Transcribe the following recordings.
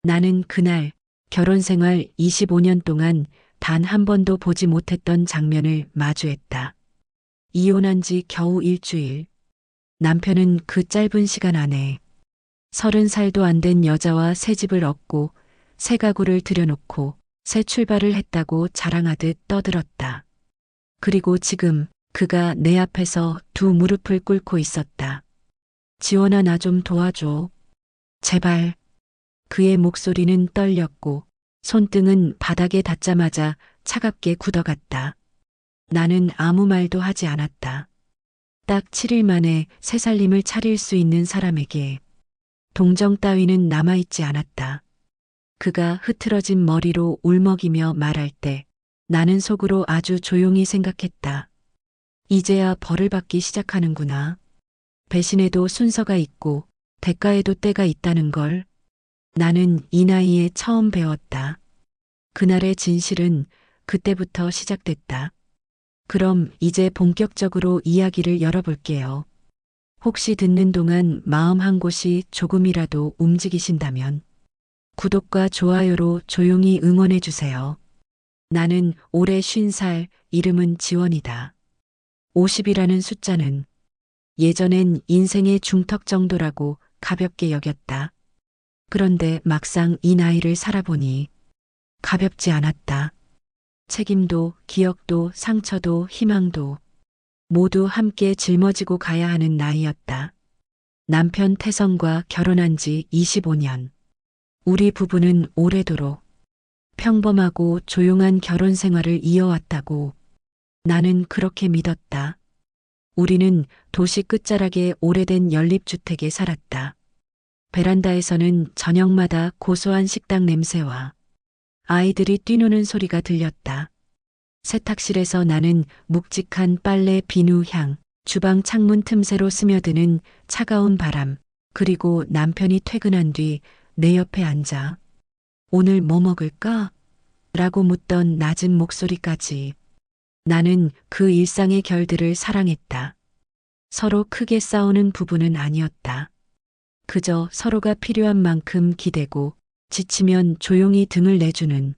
나는 그날 결혼 생활 25년 동안 단 한 번도 보지 못했던 장면을 마주했다. 이혼한 지 겨우 일주일. 남편은 그 짧은 시간 안에 30살도 안 된 여자와 새 집을 얻고 새 가구를 들여놓고 새 출발을 했다고 자랑하듯 떠들었다. 그리고 지금 그가 내 앞에서 두 무릎을 꿇고 있었다. 지원아, 나 좀 도와줘. 제발. 그의 목소리는 떨렸고 손등은 바닥에 닿자마자 차갑게 굳어갔다. 나는 아무 말도 하지 않았다. 딱 7일 만에 새 살림을 차릴 수 있는 사람에게 동정 따위는 남아있지 않았다. 그가 흐트러진 머리로 울먹이며 말할 때 나는 속으로 아주 조용히 생각했다. 이제야 벌을 받기 시작하는구나. 배신에도 순서가 있고 대가에도 때가 있다는 걸 나는 이 나이에 처음 배웠다. 그날의 진실은 그때부터 시작됐다. 그럼 이제 본격적으로 이야기를 열어볼게요. 혹시 듣는 동안 마음 한 곳이 조금이라도 움직이신다면 구독과 좋아요로 조용히 응원해 주세요. 나는 올해 50살, 이름은 지원이다. 50이라는 숫자는 예전엔 인생의 중턱 정도라고 가볍게 여겼다. 그런데 막상 이 나이를 살아보니 가볍지 않았다. 책임도, 기억도, 상처도, 희망도 모두 함께 짊어지고 가야 하는 나이였다. 남편 태성과 결혼한 지 25년. 우리 부부는 오래도록 평범하고 조용한 결혼 생활을 이어왔다고 나는 그렇게 믿었다. 우리는 도시 끝자락의 오래된 연립주택에 살았다. 베란다에서는 저녁마다 고소한 식당 냄새와 아이들이 뛰노는 소리가 들렸다. 세탁실에서 나는 묵직한 빨래 비누 향, 주방 창문 틈새로 스며드는 차가운 바람, 그리고 남편이 퇴근한 뒤 내 옆에 앉아 오늘 뭐 먹을까? 라고 묻던 낮은 목소리까지. 나는 그 일상의 결들을 사랑했다. 서로 크게 싸우는 부부는 아니었다. 그저 서로가 필요한 만큼 기대고 지치면 조용히 등을 내주는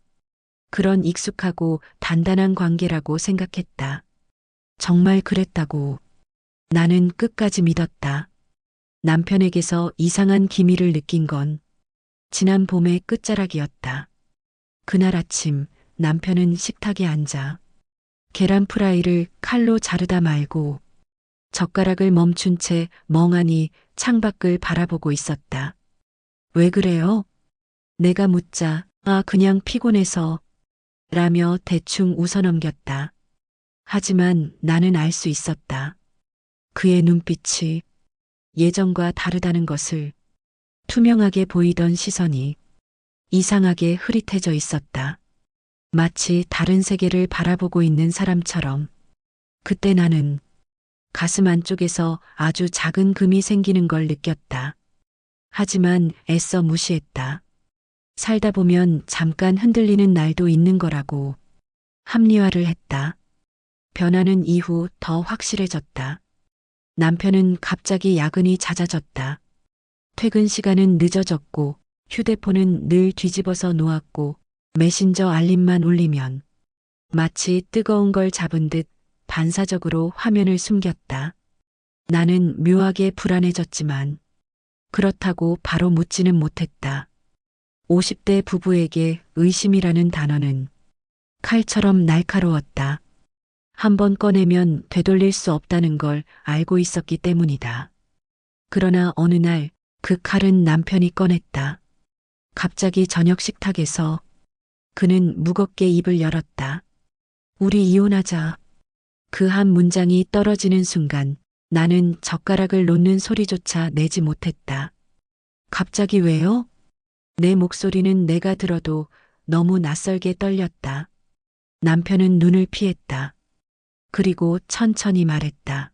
그런 익숙하고 단단한 관계라고 생각했다. 정말 그랬다고 나는 끝까지 믿었다. 남편에게서 이상한 기미를 느낀 건 지난 봄의 끝자락이었다. 그날 아침 남편은 식탁에 앉아 계란 프라이를 칼로 자르다 말고 젓가락을 멈춘 채 멍하니 창밖을 바라보고 있었다. 왜 그래요? 내가 묻자 그냥 피곤해서 라며 대충 웃어넘겼다. 하지만 나는 알 수 있었다. 그의 눈빛이 예전과 다르다는 것을. 투명하게 보이던 시선이 이상하게 흐릿해져 있었다. 마치 다른 세계를 바라보고 있는 사람처럼. 그때 나는 가슴 안쪽에서 아주 작은 금이 생기는 걸 느꼈다. 하지만 애써 무시했다. 살다 보면 잠깐 흔들리는 날도 있는 거라고 합리화를 했다. 변화는 이후 더 확실해졌다. 남편은 갑자기 야근이 잦아졌다. 퇴근 시간은 늦어졌고 휴대폰은 늘 뒤집어서 놓았고 메신저 알림만 울리면 마치 뜨거운 걸 잡은 듯 반사적으로 화면을 숨겼다. 나는 묘하게 불안해졌지만 그렇다고 바로 묻지는 못했다. 50대 부부에게 의심이라는 단어는 칼처럼 날카로웠다. 한 번 꺼내면 되돌릴 수 없다는 걸 알고 있었기 때문이다. 그러나 어느 날 그 칼은 남편이 꺼냈다. 갑자기 저녁 식탁에서 그는 무겁게 입을 열었다. 우리 이혼하자. 그 한 문장이 떨어지는 순간 나는 젓가락을 놓는 소리조차 내지 못했다. 갑자기 왜요? 내 목소리는 내가 들어도 너무 낯설게 떨렸다. 남편은 눈을 피했다. 그리고 천천히 말했다.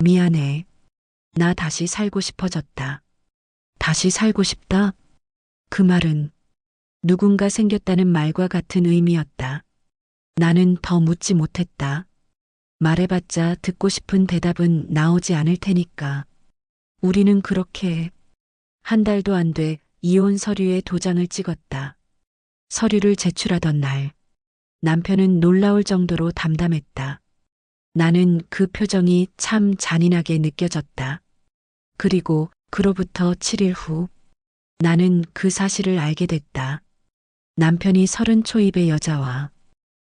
미안해. 나 다시 살고 싶어졌다. 다시 살고 싶다? 그 말은 누군가 생겼다는 말과 같은 의미였다. 나는 더 묻지 못했다. 말해봤자 듣고 싶은 대답은 나오지 않을 테니까. 우리는 그렇게 한 달도 안 돼 이혼 서류에 도장을 찍었다. 서류를 제출하던 날, 남편은 놀라울 정도로 담담했다. 나는 그 표정이 참 잔인하게 느껴졌다. 그리고 그로부터 7일 후, 나는 그 사실을 알게 됐다. 남편이 30 초입의 여자와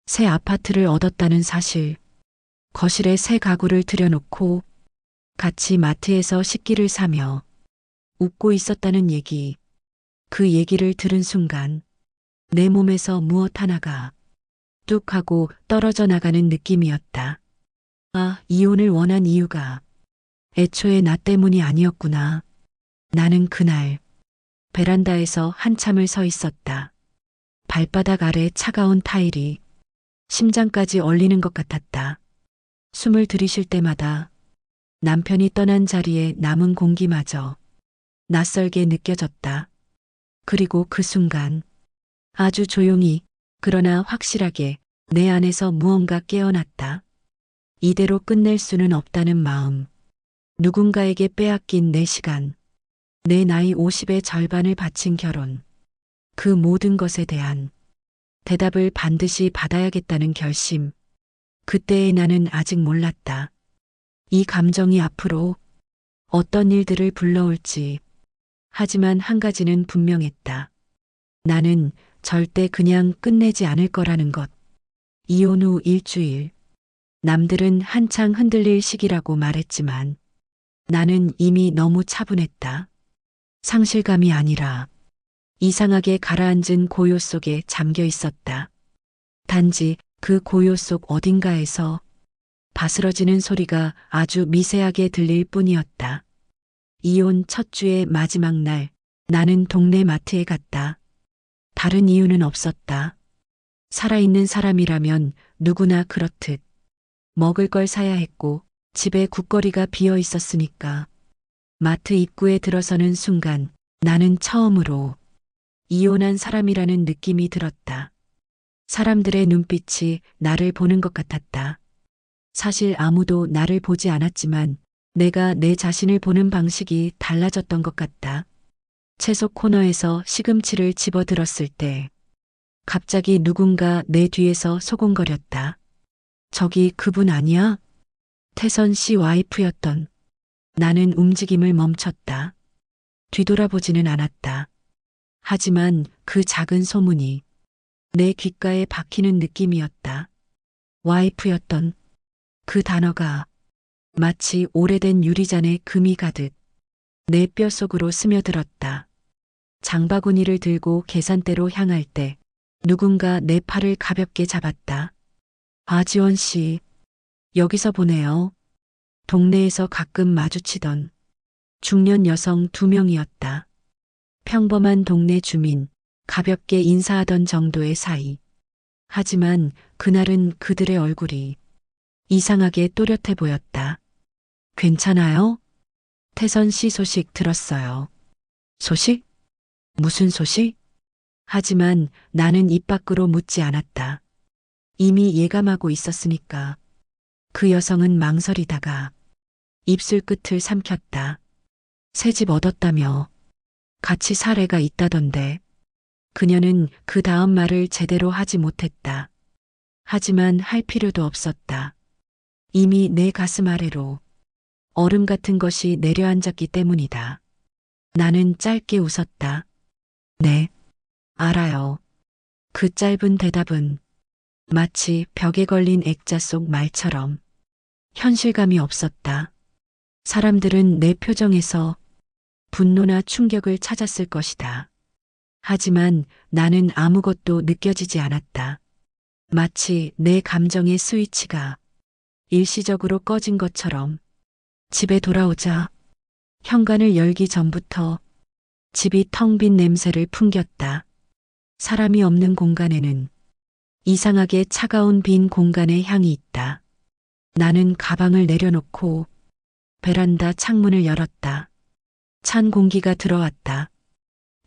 새 아파트를 얻었다는 사실, 거실에 새 가구를 들여놓고 같이 마트에서 식기를 사며 웃고 있었다는 얘기. 그 얘기를 들은 순간 내 몸에서 무엇 하나가 뚝 하고 떨어져 나가는 느낌이었다. 아, 이혼을 원한 이유가 애초에 나 때문이 아니었구나. 나는 그날 베란다에서 한참을 서 있었다. 발바닥 아래 차가운 타일이 심장까지 얼리는 것 같았다. 숨을 들이쉴 때마다 남편이 떠난 자리에 남은 공기마저 낯설게 느껴졌다. 그리고 그 순간 아주 조용히 그러나 확실하게 내 안에서 무언가 깨어났다. 이대로 끝낼 수는 없다는 마음. 누군가에게 빼앗긴 내 시간. 내 나이 50의 절반을 바친 결혼. 그 모든 것에 대한 대답을 반드시 받아야겠다는 결심. 그때의 나는 아직 몰랐다. 이 감정이 앞으로 어떤 일들을 불러올지. 하지만 한 가지는 분명했다. 나는 절대 그냥 끝내지 않을 거라는 것. 이혼 후 일주일. 남들은 한창 흔들릴 시기라고 말했지만 나는 이미 너무 차분했다. 상실감이 아니라 이상하게 가라앉은 고요 속에 잠겨 있었다. 단지 그 고요 속 어딘가에서 바스러지는 소리가 아주 미세하게 들릴 뿐이었다. 이혼 첫 주의 마지막 날, 나는 동네 마트에 갔다. 다른 이유는 없었다. 살아있는 사람이라면 누구나 그렇듯 먹을 걸 사야 했고 집에 국거리가 비어 있었으니까. 마트 입구에 들어서는 순간 나는 처음으로 이혼한 사람이라는 느낌이 들었다. 사람들의 눈빛이 나를 보는 것 같았다. 사실 아무도 나를 보지 않았지만 내가 내 자신을 보는 방식이 달라졌던 것 같다. 채소 코너에서 시금치를 집어들었을 때 갑자기 누군가 내 뒤에서 소곤거렸다. 저기 그분 아니야? 태선 씨 와이프였던. 나는 움직임을 멈췄다. 뒤돌아보지는 않았다. 하지만 그 작은 소문이 내 귓가에 박히는 느낌이었다. 와이프였던. 그 단어가 마치 오래된 유리잔에 금이 가듯 내 뼛속으로 스며들었다. 장바구니를 들고 계산대로 향할 때 누군가 내 팔을 가볍게 잡았다. 아지원 씨, 여기서 보내요. 동네에서 가끔 마주치던 중년 여성 2명이었다. 평범한 동네 주민, 가볍게 인사하던 정도의 사이. 하지만 그날은 그들의 얼굴이 이상하게 또렷해 보였다. 괜찮아요? 태선 씨 소식 들었어요. 소식? 무슨 소식? 하지만 나는 입 밖으로 묻지 않았다. 이미 예감하고 있었으니까. 그 여성은 망설이다가 입술 끝을 삼켰다. 새 집 얻었다며. 같이 사례가 있다던데. 그녀는 그 다음 말을 제대로 하지 못했다. 하지만 할 필요도 없었다. 이미 내 가슴 아래로 얼음 같은 것이 내려앉았기 때문이다. 나는 짧게 웃었다. 네, 알아요. 그 짧은 대답은 마치 벽에 걸린 액자 속 말처럼 현실감이 없었다. 사람들은 내 표정에서 분노나 충격을 찾았을 것이다. 하지만 나는 아무것도 느껴지지 않았다. 마치 내 감정의 스위치가 일시적으로 꺼진 것처럼. 집에 돌아오자 현관을 열기 전부터 집이 텅 빈 냄새를 풍겼다. 사람이 없는 공간에는 이상하게 차가운 빈 공간의 향이 있다. 나는 가방을 내려놓고 베란다 창문을 열었다. 찬 공기가 들어왔다.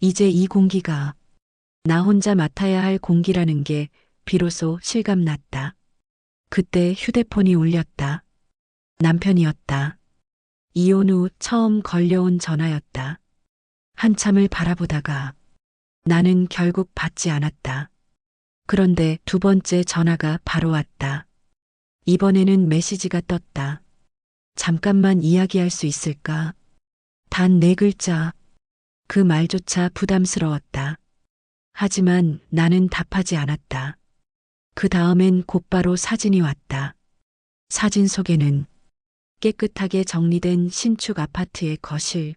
이제 이 공기가 나 혼자 맡아야 할 공기라는 게 비로소 실감났다. 그때 휴대폰이 울렸다. 남편이었다. 이혼 후 처음 걸려온 전화였다. 한참을 바라보다가 나는 결국 받지 않았다. 그런데 두 번째 전화가 바로 왔다. 이번에는 메시지가 떴다. 잠깐만 이야기할 수 있을까? 단 네 글자. 그 말조차 부담스러웠다. 하지만 나는 답하지 않았다. 그 다음엔 곧바로 사진이 왔다. 사진 속에는 깨끗하게 정리된 신축 아파트의 거실,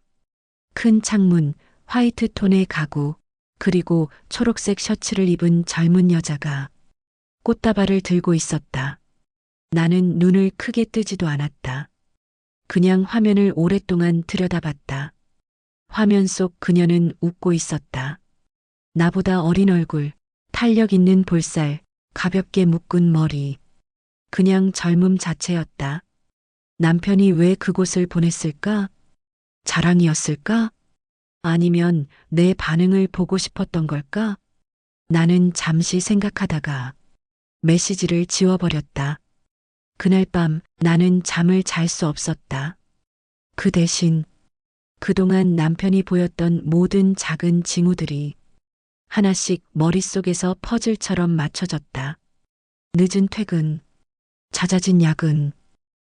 큰 창문, 화이트 톤의 가구, 그리고 초록색 셔츠를 입은 젊은 여자가 꽃다발을 들고 있었다. 나는 눈을 크게 뜨지도 않았다. 그냥 화면을 오랫동안 들여다봤다. 화면 속 그녀는 웃고 있었다. 나보다 어린 얼굴, 탄력 있는 볼살, 가볍게 묶은 머리. 그냥 젊음 자체였다. 남편이 왜 그곳을 보냈을까? 자랑이었을까? 아니면 내 반응을 보고 싶었던 걸까? 나는 잠시 생각하다가 메시지를 지워버렸다. 그날 밤 나는 잠을 잘 수 없었다. 그 대신 그동안 남편이 보였던 모든 작은 징후들이 하나씩 머릿속에서 퍼즐처럼 맞춰졌다. 늦은 퇴근, 잦아진 야근,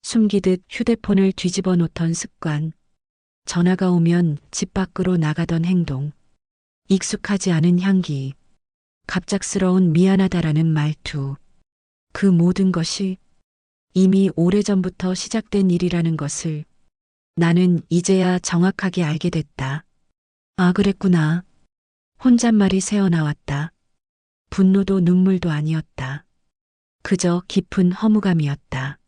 숨기듯 휴대폰을 뒤집어 놓던 습관, 전화가 오면 집 밖으로 나가던 행동, 익숙하지 않은 향기, 갑작스러운 미안하다라는 말투, 그 모든 것이 이미 오래전부터 시작된 일이라는 것을 나는 이제야 정확하게 알게 됐다. 아, 그랬구나. 혼잣말이 새어나왔다. 분노도 눈물도 아니었다. 그저 깊은 허무감이었다.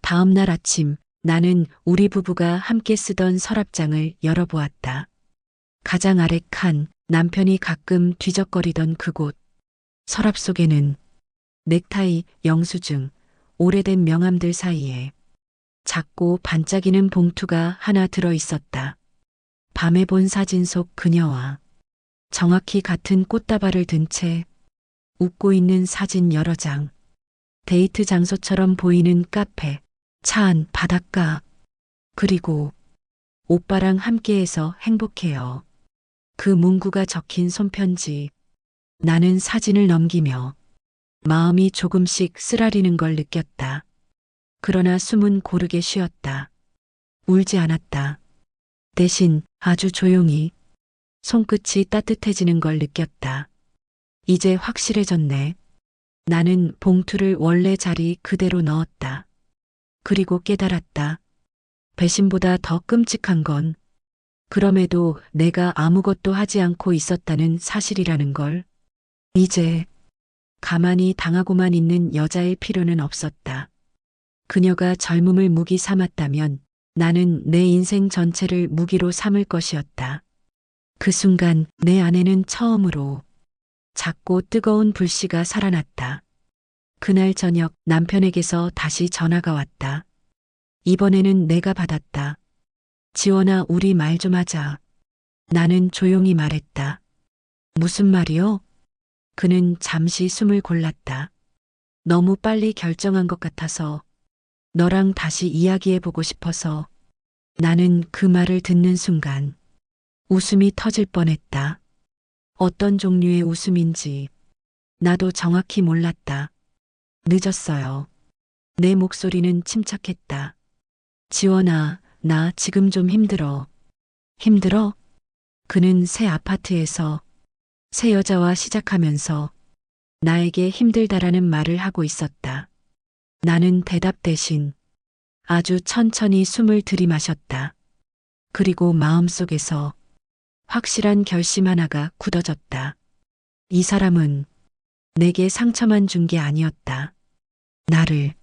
다음 날 아침 나는 우리 부부가 함께 쓰던 서랍장을 열어보았다. 가장 아래 칸, 남편이 가끔 뒤적거리던 그곳. 서랍 속에는 넥타이, 영수증, 오래된 명함들 사이에 작고 반짝이는 봉투가 하나 들어 있었다. 밤에 본 사진 속 그녀와 정확히 같은 꽃다발을 든 채 웃고 있는 사진 여러 장. 데이트 장소처럼 보이는 카페, 차 안, 바닷가. 그리고 오빠랑 함께해서 행복해요. 그 문구가 적힌 손편지. 나는 사진을 넘기며 마음이 조금씩 쓰라리는 걸 느꼈다. 그러나 숨은 고르게 쉬었다. 울지 않았다. 대신 아주 조용히 손끝이 따뜻해지는 걸 느꼈다. 이제 확실해졌네. 나는 봉투를 원래 자리 그대로 넣었다. 그리고 깨달았다. 배신보다 더 끔찍한 건 그럼에도 내가 아무것도 하지 않고 있었다는 사실이라는 걸. 이제 가만히 당하고만 있는 여자일 필요는 없었다. 그녀가 젊음을 무기 삼았다면 나는 내 인생 전체를 무기로 삼을 것이었다. 그 순간 내 안에는 처음으로 작고 뜨거운 불씨가 살아났다. 그날 저녁 남편에게서 다시 전화가 왔다. 이번에는 내가 받았다. 지원아, 우리 말 좀 하자. 나는 조용히 말했다. 무슨 말이요? 그는 잠시 숨을 골랐다. 너무 빨리 결정한 것 같아서 너랑 다시 이야기해보고 싶어서. 나는 그 말을 듣는 순간 웃음이 터질 뻔했다. 어떤 종류의 웃음인지 나도 정확히 몰랐다. 늦었어요. 내 목소리는 침착했다. 지원아, 나 지금 좀 힘들어. 힘들어? 그는 새 아파트에서 새 여자와 시작하면서 나에게 힘들다라는 말을 하고 있었다. 나는 대답 대신 아주 천천히 숨을 들이마셨다. 그리고 마음속에서 확실한 결심 하나가 굳어졌다. 이 사람은 내게 상처만 준 게 아니었다. 나를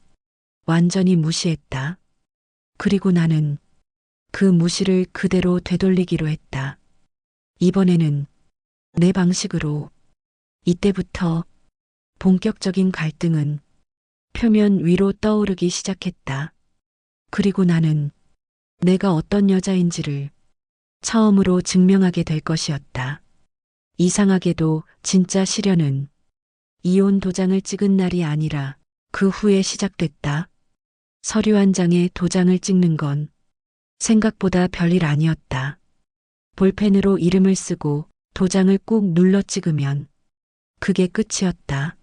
완전히 무시했다. 그리고 나는 그 무시를 그대로 되돌리기로 했다. 이번에는 내 방식으로. 이때부터 본격적인 갈등은 표면 위로 떠오르기 시작했다. 그리고 나는 내가 어떤 여자인지를 처음으로 증명하게 될 것이었다. 이상하게도 진짜 시련은 이혼 도장을 찍은 날이 아니라 그 후에 시작됐다. 서류 한 장에 도장을 찍는 건 생각보다 별일 아니었다. 볼펜으로 이름을 쓰고 도장을 꾹 눌러 찍으면 그게 끝이었다.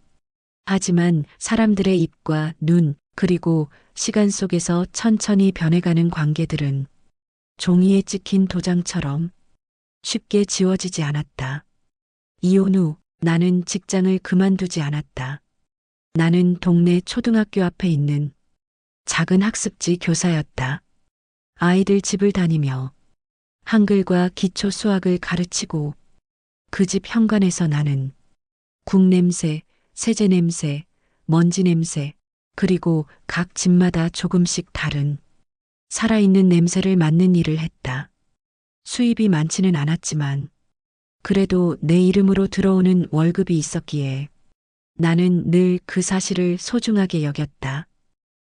하지만 사람들의 입과 눈, 그리고 시간 속에서 천천히 변해가는 관계들은 종이에 찍힌 도장처럼 쉽게 지워지지 않았다. 이혼 후 나는 직장을 그만두지 않았다. 나는 동네 초등학교 앞에 있는 작은 학습지 교사였다. 아이들 집을 다니며 한글과 기초 수학을 가르치고 그 집 현관에서 나는 국 냄새, 세제 냄새, 먼지 냄새, 그리고 각 집마다 조금씩 다른 살아있는 냄새를 맡는 일을 했다. 수입이 많지는 않았지만 그래도 내 이름으로 들어오는 월급이 있었기에 나는 늘 그 사실을 소중하게 여겼다.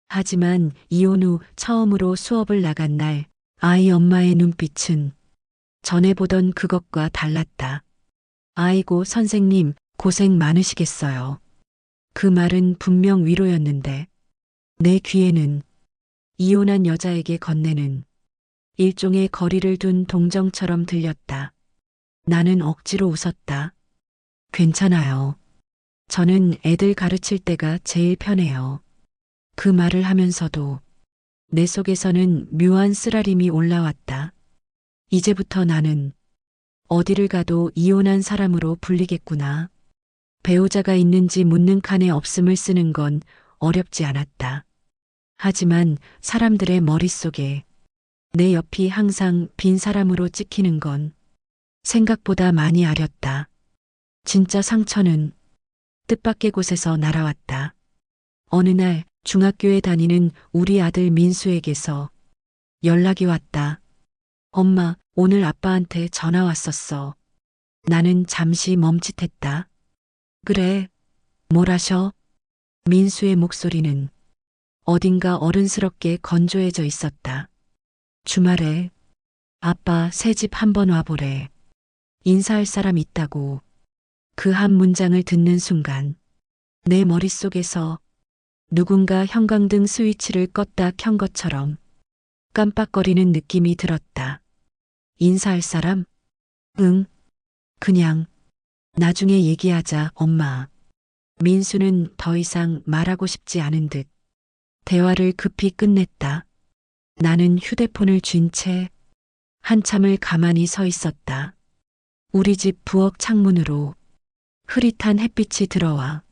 하지만 이혼 후 처음으로 수업을 나간 날 아이 엄마의 눈빛은 전에 보던 그것과 달랐다. 아이고 선생님 고생 많으시겠어요. 그 말은 분명 위로였는데 내 귀에는 이혼한 여자에게 건네는 일종의 거리를 둔 동정처럼 들렸다. 나는 억지로 웃었다. 괜찮아요. 저는 애들 가르칠 때가 제일 편해요. 그 말을 하면서도 내 속에서는 묘한 쓰라림이 올라왔다. 이제부터 나는 어디를 가도 이혼한 사람으로 불리겠구나. 배우자가 있는지 묻는 칸에 없음을 쓰는 건 어렵지 않았다. 하지만 사람들의 머릿속에 내 옆이 항상 빈 사람으로 찍히는 건 생각보다 많이 아렸다. 진짜 상처는 뜻밖의 곳에서 날아왔다. 어느 날 중학교에 다니는 우리 아들 민수에게서 연락이 왔다. 엄마, 오늘 아빠한테 전화 왔었어. 나는 잠시 멈칫했다. 그래, 뭘 하셔? 민수의 목소리는 어딘가 어른스럽게 건조해져 있었다. 주말에 아빠 새 집 한번 와보래. 인사할 사람 있다고. 그 한 문장을 듣는 순간 내 머릿속에서 누군가 형광등 스위치를 껐다 켠 것처럼 깜빡거리는 느낌이 들었다. 인사할 사람? 응. 그냥 나중에 얘기하자, 엄마. 민수는 더 이상 말하고 싶지 않은 듯 대화를 급히 끝냈다. 나는 휴대폰을 쥔 채 한참을 가만히 서 있었다. 우리 집 부엌 창문으로 흐릿한 햇빛이 들어와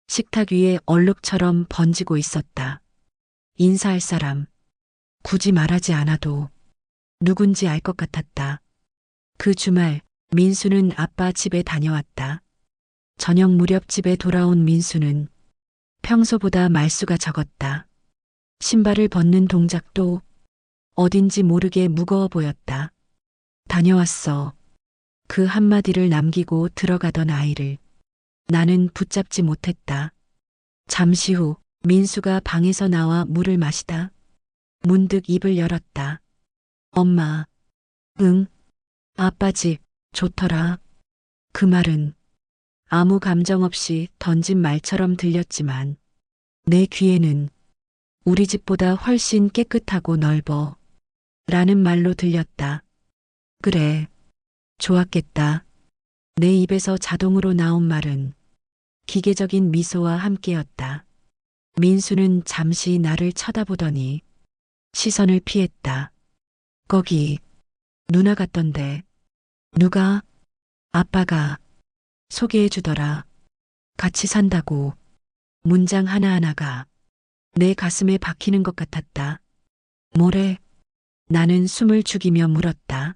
식탁 위에 얼룩처럼 번지고 있었다. 인사할 사람, 굳이 말하지 않아도 누군지 알 것 같았다. 그 주말 민수는 아빠 집에 다녀왔다. 저녁 무렵 집에 돌아온 민수는 평소보다 말수가 적었다. 신발을 벗는 동작도 어딘지 모르게 무거워 보였다. 다녀왔어. 그 한마디를 남기고 들어가던 아이를 나는 붙잡지 못했다. 잠시 후 민수가 방에서 나와 물을 마시다 문득 입을 열었다. 엄마, 응, 아빠 집 좋더라. 그 말은 아무 감정 없이 던진 말처럼 들렸지만 내 귀에는 우리 집보다 훨씬 깨끗하고 넓어 라는 말로 들렸다. 그래, 좋았겠다. 내 입에서 자동으로 나온 말은 기계적인 미소와 함께였다. 민수는 잠시 나를 쳐다보더니 시선을 피했다. 거기 누나 같던데. 누가? 아빠가 소개해 주더라. 같이 산다고. 문장 하나하나가 내 가슴에 박히는 것 같았다. 뭐래? 나는 숨을 죽이며 물었다.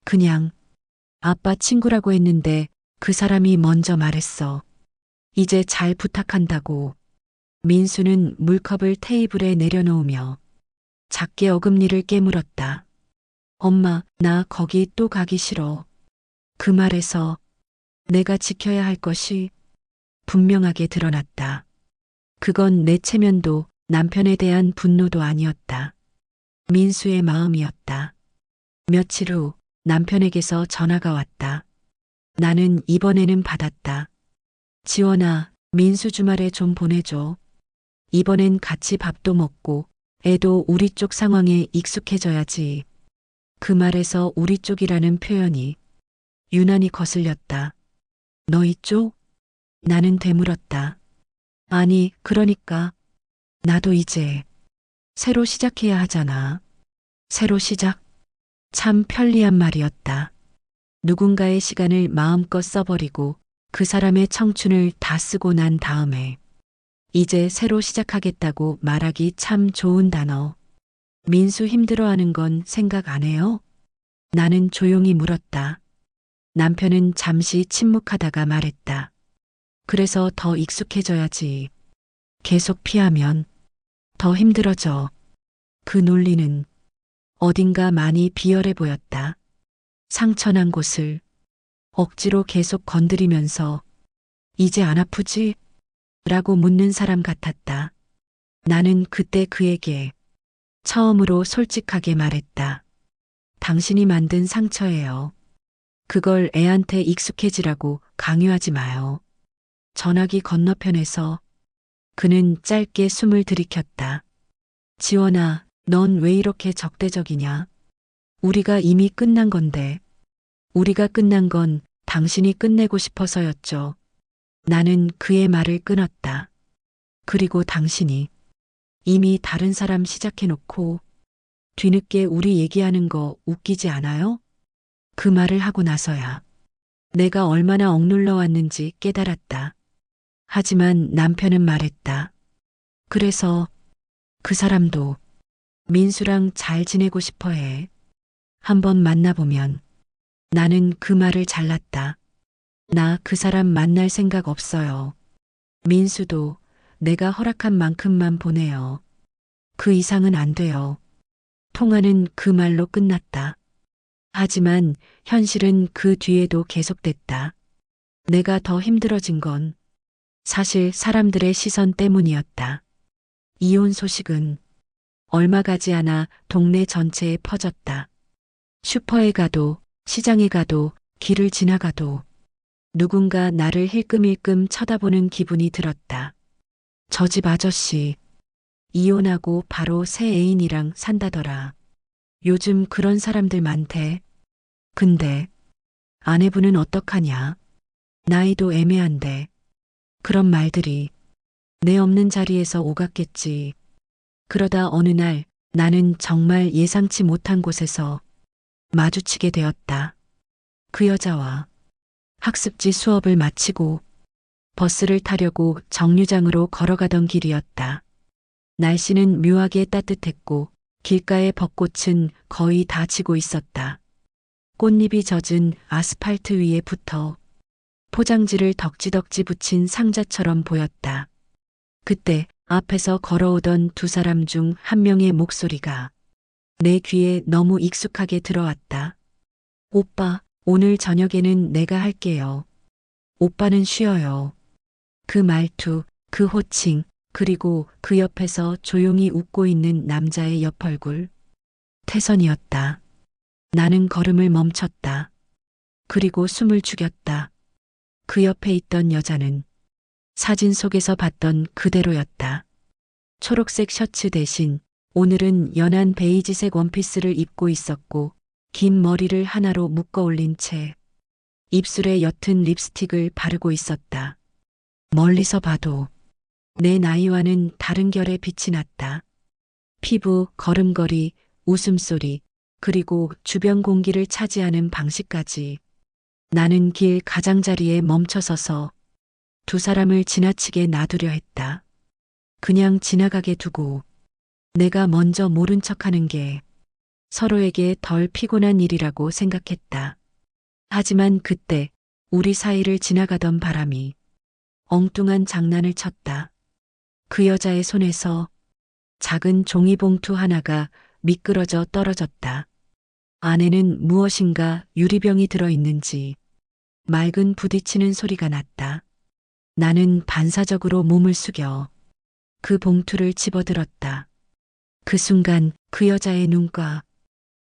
그냥 아빠 친구라고 했는데 그 사람이 먼저 말했어. 이제 잘 부탁한다고. 민수는 물컵을 테이블에 내려놓으며 작게 어금니를 깨물었다. 엄마, 나 거기 또 가기 싫어. 그 말에서 내가 지켜야 할 것이 분명하게 드러났다. 그건 내 체면도 남편에 대한 분노도 아니었다. 민수의 마음이었다. 며칠 후 남편에게서 전화가 왔다. 나는 이번에는 받았다. 지원아, 민수 주말에 좀 보내줘. 이번엔 같이 밥도 먹고 애도 우리 쪽 상황에 익숙해져야지. 그 말에서 우리 쪽이라는 표현이 유난히 거슬렸다. 너희 쪽? 나는 되물었다. 아니, 그러니까 나도 이제 새로 시작해야 하잖아. 새로 시작? 참 편리한 말이었다. 누군가의 시간을 마음껏 써버리고 그 사람의 청춘을 다 쓰고 난 다음에 이제 새로 시작하겠다고 말하기 참 좋은 단어. 민수 힘들어하는 건 생각 안 해요? 나는 조용히 물었다. 남편은 잠시 침묵하다가 말했다. 그래서 더 익숙해져야지. 계속 피하면 더 힘들어져. 그 논리는 어딘가 많이 비열해 보였다. 상처난 곳을 억지로 계속 건드리면서 이제 안 아프지? 라고 묻는 사람 같았다. 나는 그때 그에게 처음으로 솔직하게 말했다. 당신이 만든 상처예요. 그걸 애한테 익숙해지라고 강요하지 마요. 전화기 건너편에서 그는 짧게 숨을 들이켰다. 지원아, 넌 왜 이렇게 적대적이냐? 우리가 이미 끝난 건데. 우리가 끝난 건 당신이 끝내고 싶어서였죠. 나는 그의 말을 끊었다. 그리고 당신이 이미 다른 사람 시작해놓고 뒤늦게 우리 얘기하는 거 웃기지 않아요? 그 말을 하고 나서야 내가 얼마나 억눌러 왔는지 깨달았다. 하지만 남편은 말했다. 그래서 그 사람도 민수랑 잘 지내고 싶어 해. 한번 만나보면. 나는 그 말을 잘랐다. 나 그 사람 만날 생각 없어요. 민수도 내가 허락한 만큼만 보내요. 그 이상은 안 돼요. 통화는 그 말로 끝났다. 하지만 현실은 그 뒤에도 계속됐다. 내가 더 힘들어진 건 사실 사람들의 시선 때문이었다. 이혼 소식은 얼마 가지 않아 동네 전체에 퍼졌다. 슈퍼에 가도 시장에 가도 길을 지나가도 누군가 나를 힐끔힐끔 쳐다보는 기분이 들었다. 저 집 아저씨 이혼하고 바로 새 애인이랑 산다더라. 요즘 그런 사람들 많대. 근데 아내분은 어떡하냐? 나이도 애매한데. 그런 말들이 내 없는 자리에서 오갔겠지. 그러다 어느 날 나는 정말 예상치 못한 곳에서 마주치게 되었다. 그 여자와 학습지 수업을 마치고 버스를 타려고 정류장으로 걸어가던 길이었다. 날씨는 묘하게 따뜻했고 길가의 벚꽃은 거의 다 지고 있었다. 꽃잎이 젖은 아스팔트 위에 붙어 포장지를 덕지덕지 붙인 상자처럼 보였다. 그때 앞에서 걸어오던 두 사람 중 한 명의 목소리가 내 귀에 너무 익숙하게 들어왔다. 오빠, 오늘 저녁에는 내가 할게요. 오빠는 쉬어요. 그 말투, 그 호칭, 그리고 그 옆에서 조용히 웃고 있는 남자의 옆 얼굴. 태선이었다. 나는 걸음을 멈췄다. 그리고 숨을 죽였다. 그 옆에 있던 여자는 사진 속에서 봤던 그대로였다. 초록색 셔츠 대신 오늘은 연한 베이지색 원피스를 입고 있었고 긴 머리를 하나로 묶어 올린 채 입술에 옅은 립스틱을 바르고 있었다. 멀리서 봐도 내 나이와는 다른 결의 빛이 났다. 피부, 걸음걸이, 웃음소리, 그리고 주변 공기를 차지하는 방식까지. 나는 길 가장자리에 멈춰서서 두 사람을 지나치게 놔두려 했다. 그냥 지나가게 두고 내가 먼저 모른 척하는 게 서로에게 덜 피곤한 일이라고 생각했다. 하지만 그때 우리 사이를 지나가던 바람이 엉뚱한 장난을 쳤다. 그 여자의 손에서 작은 종이봉투 하나가 미끄러져 떨어졌다. 안에는 무엇인가 유리병이 들어있는지 맑은 부딪히는 소리가 났다. 나는 반사적으로 몸을 숙여 그 봉투를 집어들었다. 그 순간 그 여자의 눈과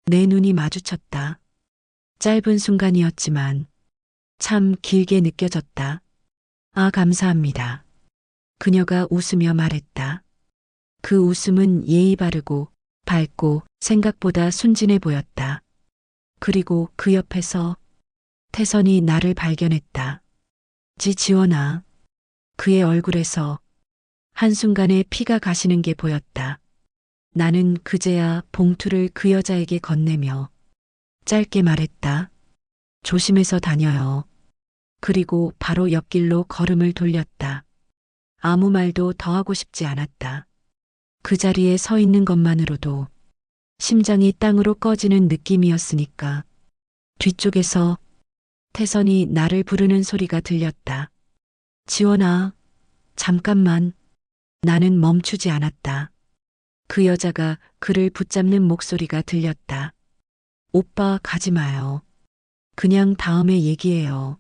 내 눈이 마주쳤다. 짧은 순간이었지만 참 길게 느껴졌다. 아, 감사합니다. 그녀가 웃으며 말했다. 그 웃음은 예의 바르고 밝고 생각보다 순진해 보였다. 그리고 그 옆에서 태선이 나를 발견했다. 지원아. 그의 얼굴에서 한순간에 피가 가시는 게 보였다. 나는 그제야 봉투를 그 여자에게 건네며 짧게 말했다. 조심해서 다녀요. 그리고 바로 옆길로 걸음을 돌렸다. 아무 말도 더 하고 싶지 않았다. 그 자리에 서 있는 것만으로도 심장이 땅으로 꺼지는 느낌이었으니까. 뒤쪽에서 태선이 나를 부르는 소리가 들렸다. 지원아, 잠깐만. 나는 멈추지 않았다. 그 여자가 그를 붙잡는 목소리가 들렸다. 오빠 가지 마요. 그냥 다음에 얘기해요.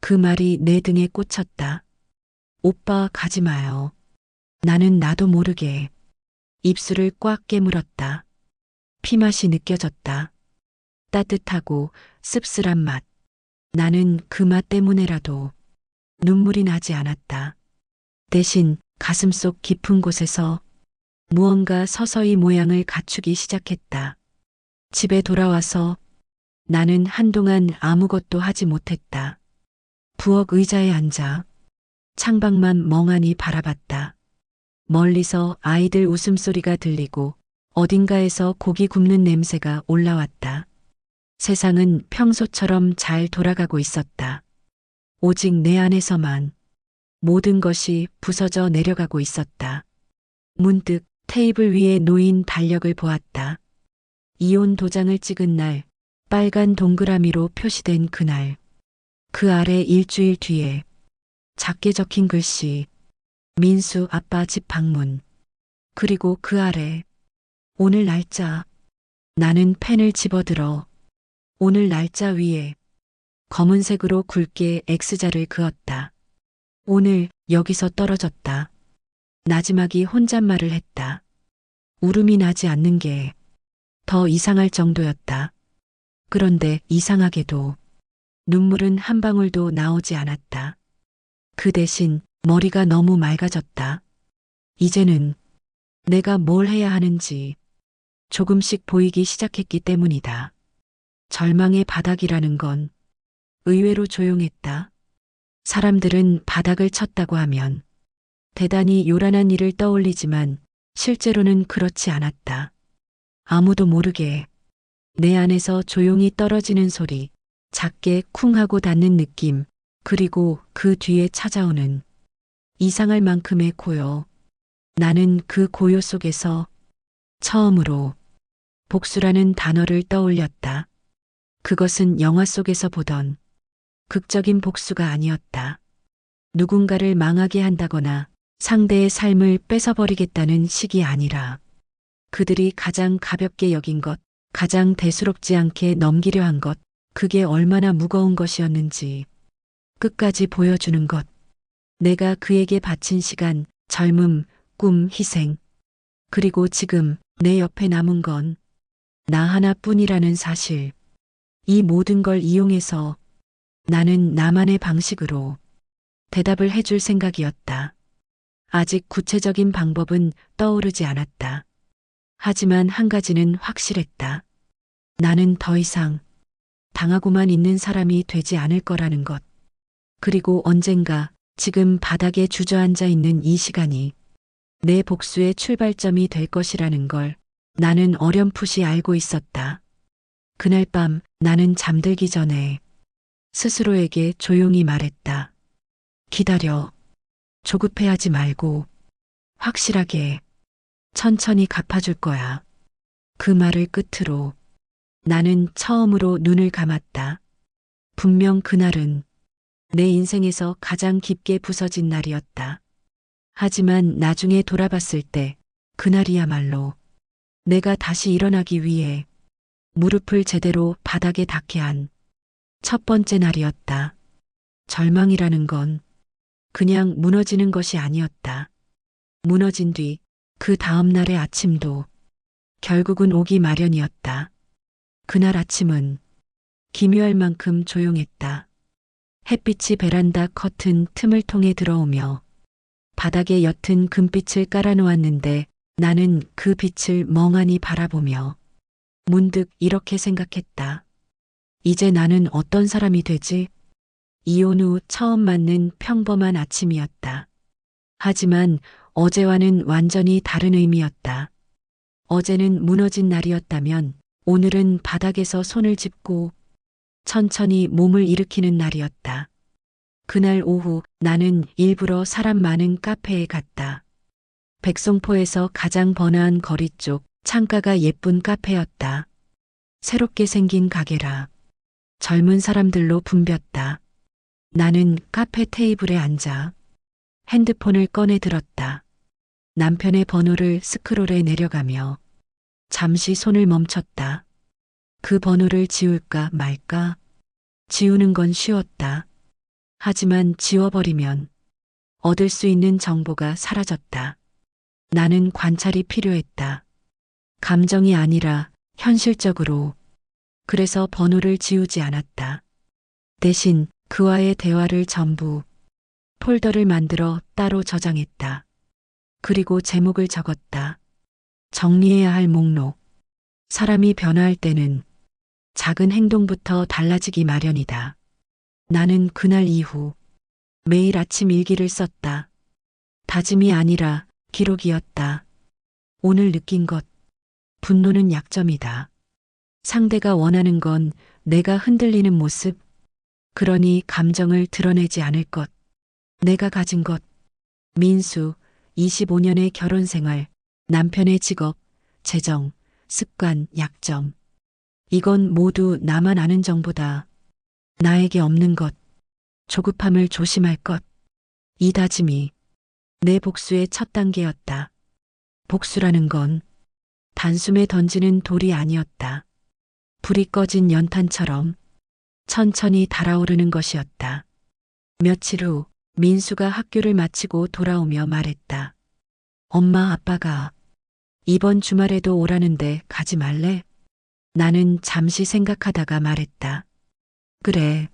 그 말이 내 등에 꽂혔다. 오빠 가지 마요. 나는 나도 모르게 입술을 꽉 깨물었다. 피맛이 느껴졌다. 따뜻하고 씁쓸한 맛. 나는 그 맛 때문에라도 눈물이 나지 않았다. 대신 가슴속 깊은 곳에서 무언가 서서히 모양을 갖추기 시작했다. 집에 돌아와서 나는 한동안 아무것도 하지 못했다. 부엌 의자에 앉아 창밖만 멍하니 바라봤다. 멀리서 아이들 웃음소리가 들리고 어딘가에서 고기 굽는 냄새가 올라왔다. 세상은 평소처럼 잘 돌아가고 있었다. 오직 내 안에서만 모든 것이 부서져 내려가고 있었다. 문득 테이블 위에 놓인 달력을 보았다. 이혼 도장을 찍은 날, 빨간 동그라미로 표시된 그날. 그 아래 일주일 뒤에 작게 적힌 글씨, 민수 아빠 집 방문. 그리고 그 아래 오늘 날짜. 나는 펜을 집어들어 오늘 날짜 위에 검은색으로 굵게 X자를 그었다. 오늘 여기서 떨어졌다. 나지막이 혼잣말을 했다. 울음이 나지 않는 게 더 이상할 정도였다. 그런데 이상하게도 눈물은 한 방울도 나오지 않았다. 그 대신 머리가 너무 맑아졌다. 이제는 내가 뭘 해야 하는지 조금씩 보이기 시작했기 때문이다. 절망의 바닥이라는 건 의외로 조용했다. 사람들은 바닥을 쳤다고 하면 대단히 요란한 일을 떠올리지만 실제로는 그렇지 않았다. 아무도 모르게 내 안에서 조용히 떨어지는 소리, 작게 쿵 하고 닿는 느낌, 그리고 그 뒤에 찾아오는 이상할 만큼의 고요. 나는 그 고요 속에서 처음으로 복수라는 단어를 떠올렸다. 그것은 영화 속에서 보던 극적인 복수가 아니었다. 누군가를 망하게 한다거나 상대의 삶을 뺏어버리겠다는 식이 아니라 그들이 가장 가볍게 여긴 것, 가장 대수롭지 않게 넘기려 한 것, 그게 얼마나 무거운 것이었는지 끝까지 보여주는 것. 내가 그에게 바친 시간, 젊음, 꿈, 희생. 그리고 지금 내 옆에 남은 건 나 하나뿐이라는 사실. 이 모든 걸 이용해서 나는 나만의 방식으로 대답을 해줄 생각이었다. 아직 구체적인 방법은 떠오르지 않았다. 하지만 한 가지는 확실했다. 나는 더 이상 당하고만 있는 사람이 되지 않을 거라는 것. 그리고 언젠가 지금 바닥에 주저앉아 있는 이 시간이 내 복수의 출발점이 될 것이라는 걸 나는 어렴풋이 알고 있었다. 그날 밤 나는 잠들기 전에 스스로에게 조용히 말했다. 기다려. 조급해하지 말고 확실하게 천천히 갚아줄 거야. 그 말을 끝으로 나는 처음으로 눈을 감았다. 분명 그날은 내 인생에서 가장 깊게 부서진 날이었다. 하지만 나중에 돌아봤을 때 그날이야말로 내가 다시 일어나기 위해 무릎을 제대로 바닥에 닿게 한 첫 번째 날이었다. 절망이라는 건 그냥 무너지는 것이 아니었다. 무너진 뒤 그 다음 날의 아침도 결국은 오기 마련이었다. 그날 아침은 기묘할 만큼 조용했다. 햇빛이 베란다 커튼 틈을 통해 들어오며 바닥에 옅은 금빛을 깔아놓았는데 나는 그 빛을 멍하니 바라보며 문득 이렇게 생각했다. 이제 나는 어떤 사람이 되지? 이혼 후 처음 맞는 평범한 아침이었다. 하지만 어제와는 완전히 다른 의미였다. 어제는 무너진 날이었다면 오늘은 바닥에서 손을 짚고 천천히 몸을 일으키는 날이었다. 그날 오후 나는 일부러 사람 많은 카페에 갔다. 백송포에서 가장 번화한 거리 쪽 창가가 예쁜 카페였다. 새롭게 생긴 가게라. 젊은 사람들로 붐볐다. 나는 카페 테이블에 앉아 핸드폰을 꺼내 들었다. 남편의 번호를 스크롤해 내려가며 잠시 손을 멈췄다. 그 번호를 지울까 말까? 지우는 건 쉬웠다. 하지만 지워버리면 얻을 수 있는 정보가 사라졌다. 나는 관찰이 필요했다. 감정이 아니라 현실적으로. 그래서 번호를 지우지 않았다. 대신 그와의 대화를 전부 폴더를 만들어 따로 저장했다. 그리고 제목을 적었다. 정리해야 할 목록. 사람이 변화할 때는 작은 행동부터 달라지기 마련이다. 나는 그날 이후 매일 아침 일기를 썼다. 다짐이 아니라 기록이었다. 오늘 느낀 것. 분노는 약점이다. 상대가 원하는 건 내가 흔들리는 모습. 그러니 감정을 드러내지 않을 것. 내가 가진 것. 민수, 25년의 결혼 생활, 남편의 직업, 재정, 습관, 약점. 이건 모두 나만 아는 정보다. 나에게 없는 것. 조급함을 조심할 것. 이 다짐이 내 복수의 첫 단계였다. 복수라는 건 단숨에 던지는 돌이 아니었다. 불이 꺼진 연탄처럼 천천히 달아오르는 것이었다. 며칠 후 민수가 학교를 마치고 돌아오며 말했다. 엄마 아빠가 이번 주말에도 오라는데 가지 말래? 나는 잠시 생각하다가 말했다. 그래.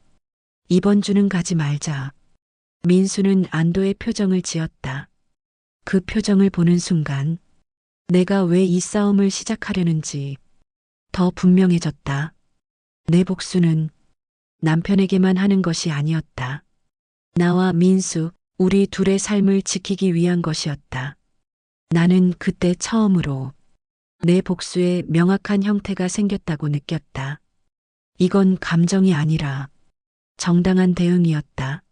이번 주는 가지 말자. 민수는 안도의 표정을 지었다. 그 표정을 보는 순간 내가 왜 이 싸움을 시작하려는지 더 분명해졌다. 내 복수는 남편에게만 하는 것이 아니었다. 나와 민수, 우리 둘의 삶을 지키기 위한 것이었다. 나는 그때 처음으로 내 복수에 명확한 형태가 생겼다고 느꼈다. 이건 감정이 아니라 정당한 대응이었다.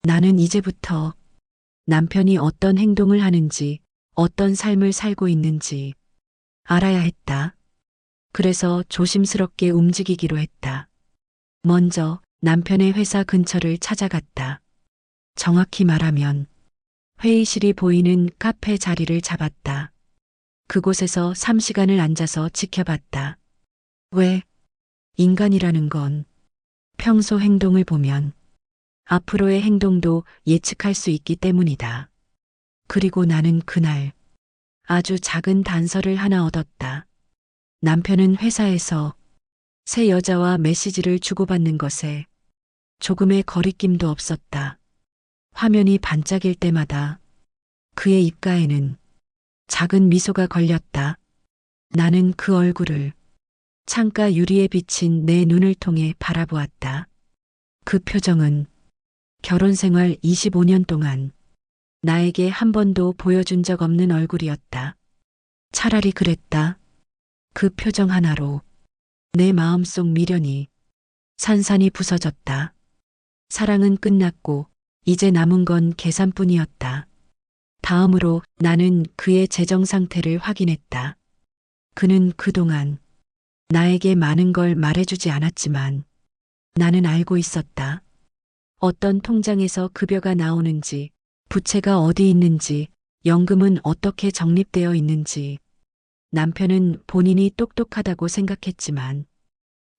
나는 이제부터 남편이 어떤 행동을 하는지, 어떤 삶을 살고 있는지 알아야 했다. 그래서 조심스럽게 움직이기로 했다. 먼저 남편의 회사 근처를 찾아갔다. 정확히 말하면 회의실이 보이는 카페 자리를 잡았다. 그곳에서 3시간을 앉아서 지켜봤다. 왜? 인간이라는 건 평소 행동을 보면 앞으로의 행동도 예측할 수 있기 때문이다. 그리고 나는 그날 아주 작은 단서를 하나 얻었다. 남편은 회사에서 새 여자와 메시지를 주고받는 것에 조금의 거리낌도 없었다. 화면이 반짝일 때마다 그의 입가에는 작은 미소가 걸렸다. 나는 그 얼굴을 창가 유리에 비친 내 눈을 통해 바라보았다. 그 표정은 결혼 생활 25년 동안 나에게 한 번도 보여준 적 없는 얼굴이었다. 차라리 그랬다. 그 표정 하나로 내 마음속 미련이 산산이 부서졌다. 사랑은 끝났고 이제 남은 건 계산뿐이었다. 다음으로 나는 그의 재정 상태를 확인했다. 그는 그동안 나에게 많은 걸 말해주지 않았지만 나는 알고 있었다. 어떤 통장에서 급여가 나오는지, 부채가 어디 있는지, 연금은 어떻게 적립되어 있는지. 남편은 본인이 똑똑하다고 생각했지만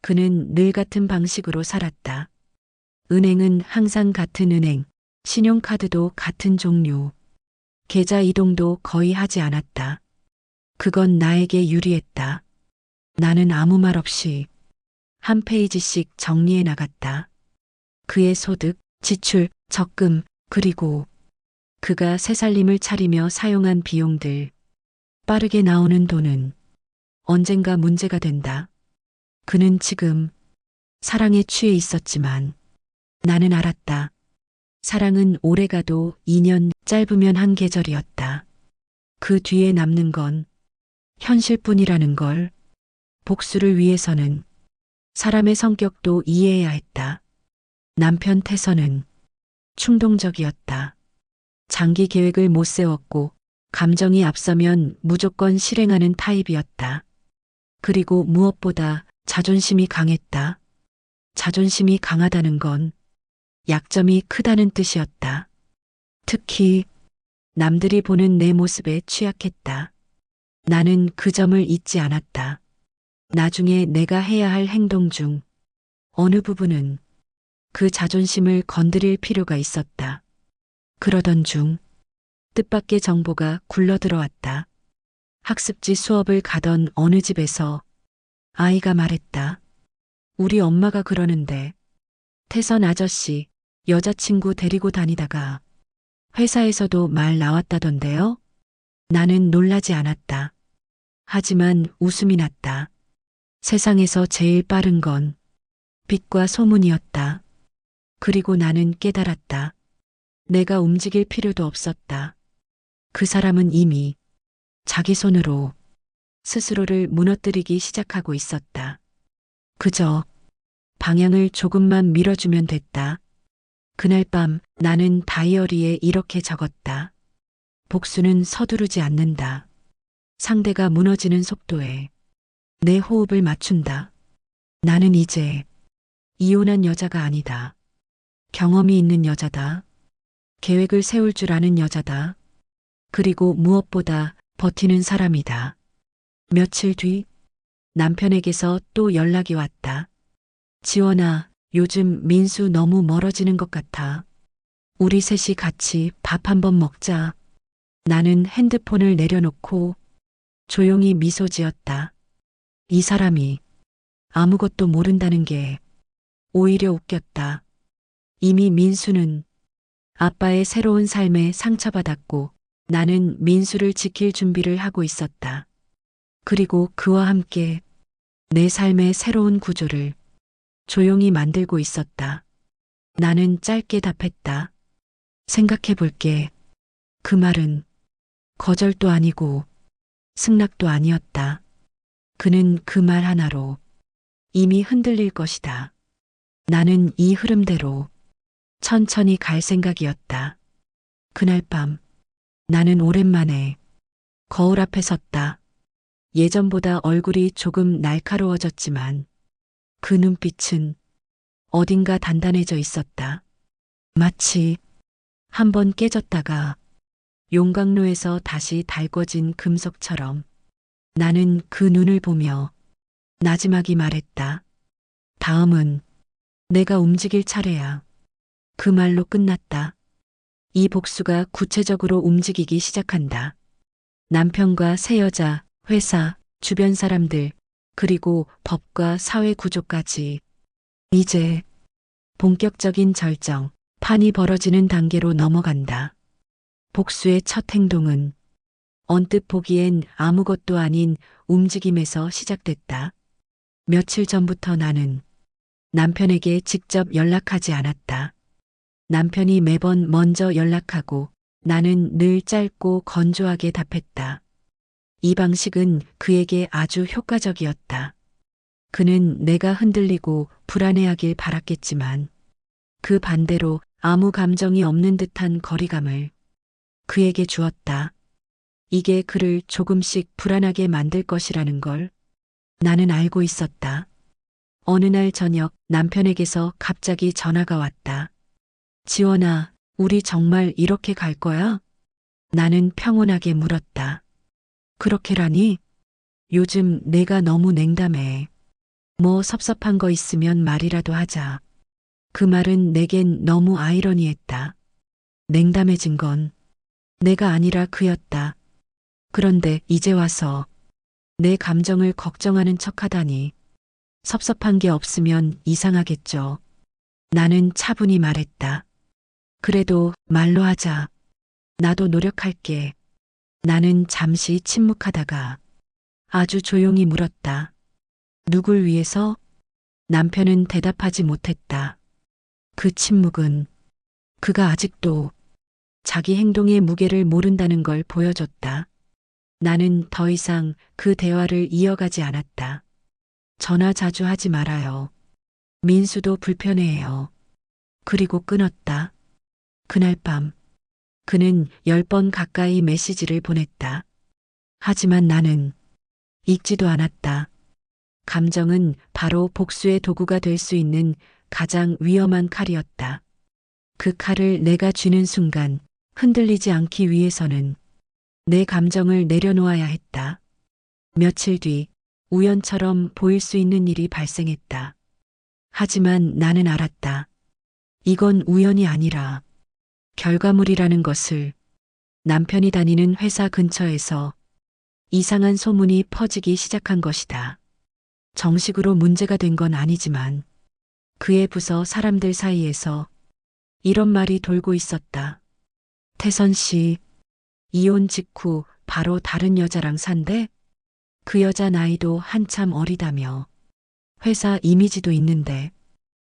그는 늘 같은 방식으로 살았다. 은행은 항상 같은 은행, 신용카드도 같은 종류, 계좌 이동도 거의 하지 않았다. 그건 나에게 유리했다. 나는 아무 말 없이 한 페이지씩 정리해 나갔다. 그의 소득, 지출, 적금, 그리고 그가 새살림을 차리며 사용한 비용들. 빠르게 나오는 돈은 언젠가 문제가 된다. 그는 지금 사랑에 취해 있었지만 나는 알았다. 사랑은 오래가도 2년 짧으면 한 계절이었다. 그 뒤에 남는 건 현실뿐이라는 걸. 복수를 위해서는 사람의 성격도 이해해야 했다. 남편 태선은 충동적이었다. 장기 계획을 못 세웠고 감정이 앞서면 무조건 실행하는 타입이었다. 그리고 무엇보다 자존심이 강했다. 자존심이 강하다는 건 약점이 크다는 뜻이었다. 특히 남들이 보는 내 모습에 취약했다. 나는 그 점을 잊지 않았다. 나중에 내가 해야 할 행동 중 어느 부분은 그 자존심을 건드릴 필요가 있었다. 그러던 중 뜻밖의 정보가 굴러들어왔다. 학습지 수업을 가던 어느 집에서 아이가 말했다. 우리 엄마가 그러는데 태선 아저씨 여자친구 데리고 다니다가 회사에서도 말 나왔다던데요? 나는 놀라지 않았다. 하지만 웃음이 났다. 세상에서 제일 빠른 건 빛과 소문이었다. 그리고 나는 깨달았다. 내가 움직일 필요도 없었다. 그 사람은 이미 자기 손으로 스스로를 무너뜨리기 시작하고 있었다. 그저 방향을 조금만 밀어주면 됐다. 그날 밤 나는 다이어리에 이렇게 적었다. 복수는 서두르지 않는다. 상대가 무너지는 속도에 내 호흡을 맞춘다. 나는 이제 이혼한 여자가 아니다. 경험이 있는 여자다. 계획을 세울 줄 아는 여자다. 그리고 무엇보다 버티는 사람이다. 며칠 뒤 남편에게서 또 연락이 왔다. 지원아, 요즘 민수 너무 멀어지는 것 같아. 우리 셋이 같이 밥 한번 먹자. 나는 핸드폰을 내려놓고 조용히 미소 지었다. 이 사람이 아무것도 모른다는 게 오히려 웃겼다. 이미 민수는 아빠의 새로운 삶에 상처받았고 나는 민수를 지킬 준비를 하고 있었다. 그리고 그와 함께 내 삶의 새로운 구조를 조용히 만들고 있었다. 나는 짧게 답했다. 생각해 볼게. 그 말은 거절도 아니고 승낙도 아니었다. 그는 그 말 하나로 이미 흔들릴 것이다. 나는 이 흐름대로 천천히 갈 생각이었다. 그날 밤 나는 오랜만에 거울 앞에 섰다. 예전보다 얼굴이 조금 날카로워졌지만 그 눈빛은 어딘가 단단해져 있었다. 마치 한번 깨졌다가 용광로에서 다시 달궈진 금속처럼. 나는 그 눈을 보며 나지막이 말했다. 다음은 내가 움직일 차례야. 그 말로 끝났다. 이 복수가 구체적으로 움직이기 시작한다. 남편과 새 여자, 회사, 주변 사람들, 그리고 법과 사회 구조까지. 이제 본격적인 절정, 판이 벌어지는 단계로 넘어간다. 복수의 첫 행동은 언뜻 보기엔 아무것도 아닌 움직임에서 시작됐다. 며칠 전부터 나는 남편에게 직접 연락하지 않았다. 남편이 매번 먼저 연락하고 나는 늘 짧고 건조하게 답했다. 이 방식은 그에게 아주 효과적이었다. 그는 내가 흔들리고 불안해하길 바랐겠지만 그 반대로 아무 감정이 없는 듯한 거리감을 그에게 주었다. 이게 그를 조금씩 불안하게 만들 것이라는 걸 나는 알고 있었다. 어느 날 저녁 남편에게서 갑자기 전화가 왔다. 지원아, 우리 정말 이렇게 갈 거야? 나는 평온하게 물었다. 그렇게라니? 요즘 내가 너무 냉담해. 뭐 섭섭한 거 있으면 말이라도 하자. 그 말은 내겐 너무 아이러니했다. 냉담해진 건 내가 아니라 그였다. 그런데 이제 와서 내 감정을 걱정하는 척 하다니 섭섭한 게 없으면 이상하겠죠. 나는 차분히 말했다. 그래도 말로 하자. 나도 노력할게. 나는 잠시 침묵하다가 아주 조용히 물었다. 누굴 위해서? 남편은 대답하지 못했다. 그 침묵은 그가 아직도 자기 행동의 무게를 모른다는 걸 보여줬다. 나는 더 이상 그 대화를 이어가지 않았다. 전화 자주 하지 말아요. 민수도 불편해해요. 그리고 끊었다. 그날 밤 그는 10번 가까이 메시지를 보냈다. 하지만 나는 읽지도 않았다. 감정은 바로 복수의 도구가 될 수 있는 가장 위험한 칼이었다. 그 칼을 내가 쥐는 순간 흔들리지 않기 위해서는 내 감정을 내려놓아야 했다. 며칠 뒤 우연처럼 보일 수 있는 일이 발생했다. 하지만 나는 알았다. 이건 우연이 아니라 결과물이라는 것을. 남편이 다니는 회사 근처에서 이상한 소문이 퍼지기 시작한 것이다. 정식으로 문제가 된 건 아니지만 그의 부서 사람들 사이에서 이런 말이 돌고 있었다. 태선 씨, 이혼 직후 바로 다른 여자랑 산대? 그 여자 나이도 한참 어리다며. 회사 이미지도 있는데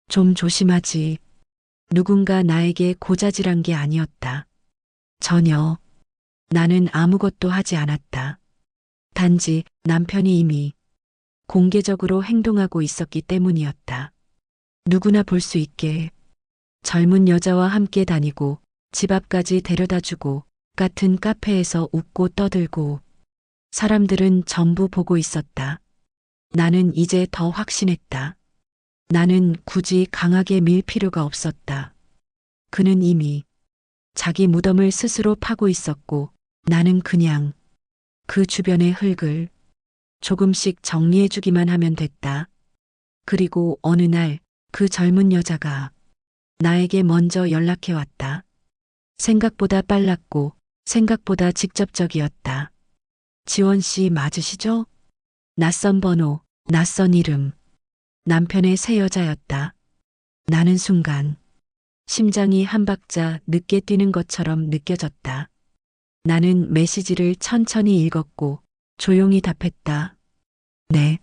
좀 조심하지. 누군가 나에게 고자질한 게 아니었다. 전혀. 나는 아무것도 하지 않았다. 단지 남편이 이미 공개적으로 행동하고 있었기 때문이었다. 누구나 볼 수 있게 젊은 여자와 함께 다니고 집 앞까지 데려다주고 같은 카페에서 웃고 떠들고 사람들은 전부 보고 있었다. 나는 이제 더 확신했다. 나는 굳이 강하게 밀 필요가 없었다. 그는 이미 자기 무덤을 스스로 파고 있었고 나는 그냥 그 주변의 흙을 조금씩 정리해주기만 하면 됐다. 그리고 어느 날 그 젊은 여자가 나에게 먼저 연락해 왔다. 생각보다 빨랐고 생각보다 직접적이었다. 지원 씨 맞으시죠? 낯선 번호, 낯선 이름. 남편의 새 여자였다. 나는 순간 심장이 한 박자 늦게 뛰는 것처럼 느껴졌다. 나는 메시지를 천천히 읽었고 조용히 답했다. 네,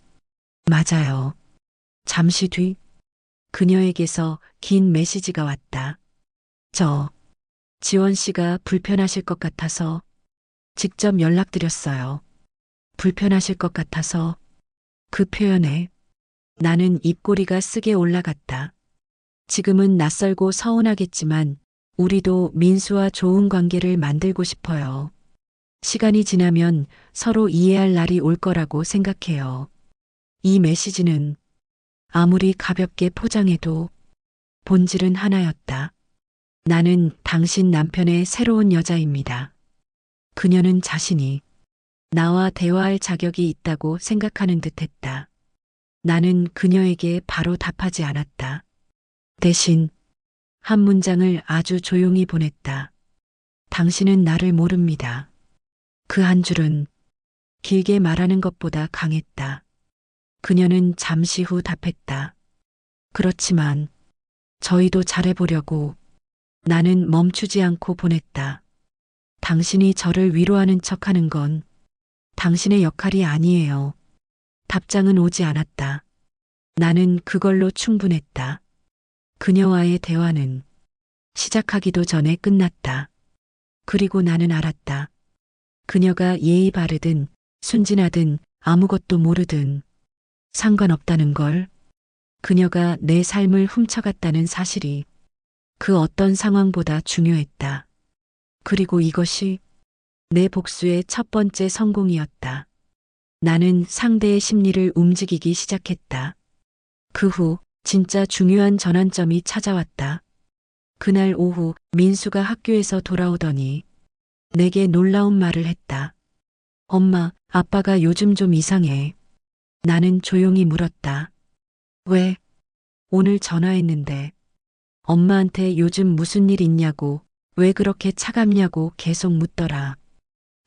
맞아요. 잠시 뒤 그녀에게서 긴 메시지가 왔다. 지원 씨가 불편하실 것 같아서 직접 연락드렸어요. 불편하실 것 같아서. 그 표현에 나는 입꼬리가 쓰게 올라갔다. 지금은 낯설고 서운하겠지만 우리도 민수와 좋은 관계를 만들고 싶어요. 시간이 지나면 서로 이해할 날이 올 거라고 생각해요. 이 메시지는 아무리 가볍게 포장해도 본질은 하나였다. 나는 당신 남편의 새로운 여자입니다. 그녀는 자신이 나와 대화할 자격이 있다고 생각하는 듯 했다. 나는 그녀에게 바로 답하지 않았다. 대신 한 문장을 아주 조용히 보냈다. 당신은 나를 모릅니다. 그 한 줄은 길게 말하는 것보다 강했다. 그녀는 잠시 후 답했다. 그렇지만 저희도 잘해보려고. 나는 멈추지 않고 보냈다. 당신이 저를 위로하는 척하는 건 당신의 역할이 아니에요. 답장은 오지 않았다. 나는 그걸로 충분했다. 그녀와의 대화는 시작하기도 전에 끝났다. 그리고 나는 알았다. 그녀가 예의 바르든 순진하든 아무것도 모르든 상관없다는 걸. 그녀가 내 삶을 훔쳐갔다는 사실이 그 어떤 상황보다 중요했다. 그리고 이것이 내 복수의 첫 번째 성공이었다. 나는 상대의 심리를 움직이기 시작했다. 그 후 진짜 중요한 전환점이 찾아왔다. 그날 오후 민수가 학교에서 돌아오더니 내게 놀라운 말을 했다. 엄마, 아빠가 요즘 좀 이상해. 나는 조용히 물었다. 왜? 오늘 전화했는데 엄마한테 요즘 무슨 일 있냐고, 왜 그렇게 차갑냐고 계속 묻더라.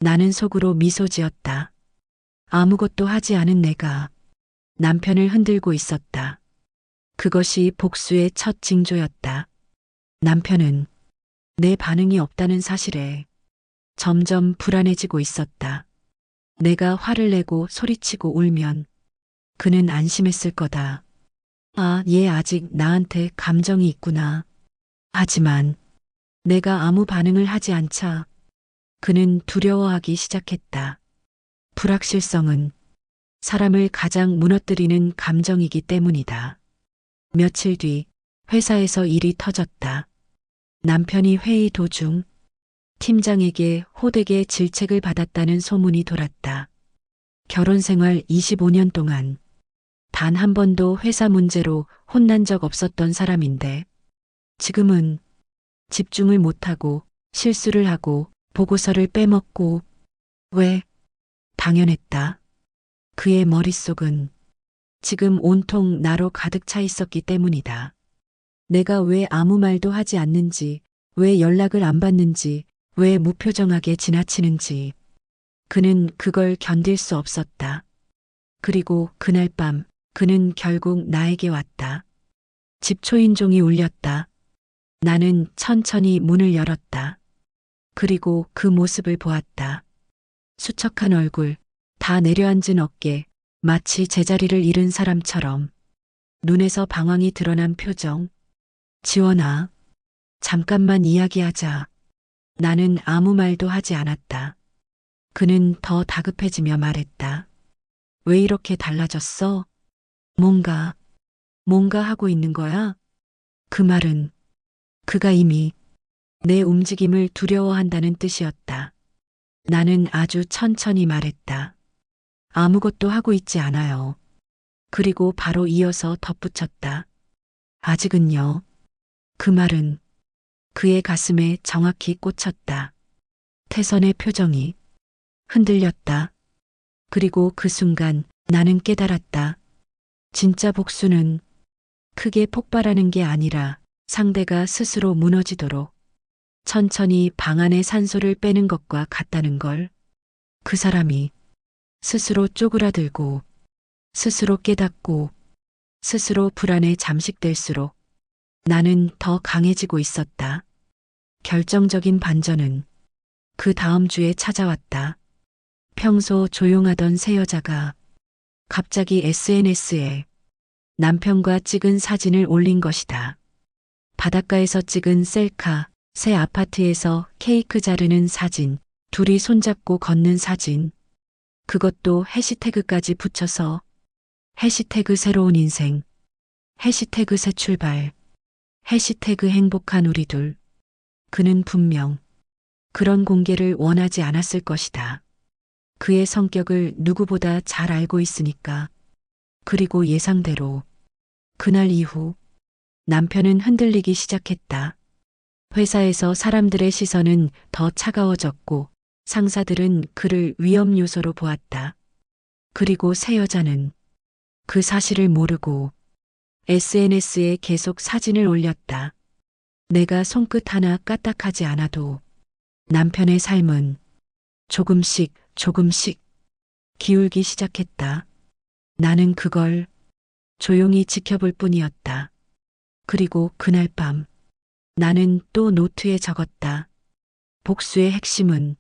나는 속으로 미소 지었다. 아무것도 하지 않은 내가 남편을 흔들고 있었다. 그것이 복수의 첫 징조였다. 남편은 내 반응이 없다는 사실에 점점 불안해지고 있었다. 내가 화를 내고 소리치고 울면 그는 안심했을 거다. 아, 얘 아직 나한테 감정이 있구나. 하지만 내가 아무 반응을 하지 않자 그는 두려워하기 시작했다. 불확실성은 사람을 가장 무너뜨리는 감정이기 때문이다. 며칠 뒤 회사에서 일이 터졌다. 남편이 회의 도중 팀장에게 호되게 질책을 받았다는 소문이 돌았다. 결혼 생활 25년 동안 단 한 번도 회사 문제로 혼난 적 없었던 사람인데 지금은 집중을 못하고 실수를 하고 보고서를 빼먹고 왜? 당연했다. 그의 머릿속은 지금 온통 나로 가득 차 있었기 때문이다. 내가 왜 아무 말도 하지 않는지, 왜 연락을 안 받는지, 왜 무표정하게 지나치는지. 그는 그걸 견딜 수 없었다. 그리고 그날 밤 그는 결국 나에게 왔다. 집 초인종이 울렸다. 나는 천천히 문을 열었다. 그리고 그 모습을 보았다. 수척한 얼굴, 다 내려앉은 어깨, 마치 제자리를 잃은 사람처럼 눈에서 방황이 드러난 표정. 지원아, 잠깐만 이야기하자. 나는 아무 말도 하지 않았다. 그는 더 다급해지며 말했다. 왜 이렇게 달라졌어? 뭔가 하고 있는 거야? 그 말은 그가 이미 내 움직임을 두려워한다는 뜻이었다. 나는 아주 천천히 말했다. 아무것도 하고 있지 않아요. 그리고 바로 이어서 덧붙였다. 아직은요. 그 말은 그의 가슴에 정확히 꽂혔다. 태선의 표정이 흔들렸다. 그리고 그 순간 나는 깨달았다. 진짜 복수는 크게 폭발하는 게 아니라 상대가 스스로 무너지도록 천천히 방 안에 산소를 빼는 것과 같다는 걸. 그 사람이 스스로 쪼그라들고 스스로 깨닫고 스스로 불안에 잠식될수록 나는 더 강해지고 있었다. 결정적인 반전은 그 다음 주에 찾아왔다. 평소 조용하던 새 여자가 갑자기 SNS에 남편과 찍은 사진을 올린 것이다. 바닷가에서 찍은 셀카, 새 아파트에서 케이크 자르는 사진, 둘이 손잡고 걷는 사진. 그것도 해시태그까지 붙여서 해시태그 새로운 인생, 해시태그 새 출발, 해시태그 행복한 우리 둘. 그는 분명 그런 공개를 원하지 않았을 것이다. 그의 성격을 누구보다 잘 알고 있으니까. 그리고 예상대로 그날 이후 남편은 흔들리기 시작했다. 회사에서 사람들의 시선은 더 차가워졌고 상사들은 그를 위험 요소로 보았다. 그리고 새 여자는 그 사실을 모르고 SNS에 계속 사진을 올렸다. 내가 손끝 하나 까딱하지 않아도 남편의 삶은 조금씩 기울기 시작했다. 나는 그걸 조용히 지켜볼 뿐이었다. 그리고 그날 밤 나는 또 노트에 적었다. 복수의 핵심은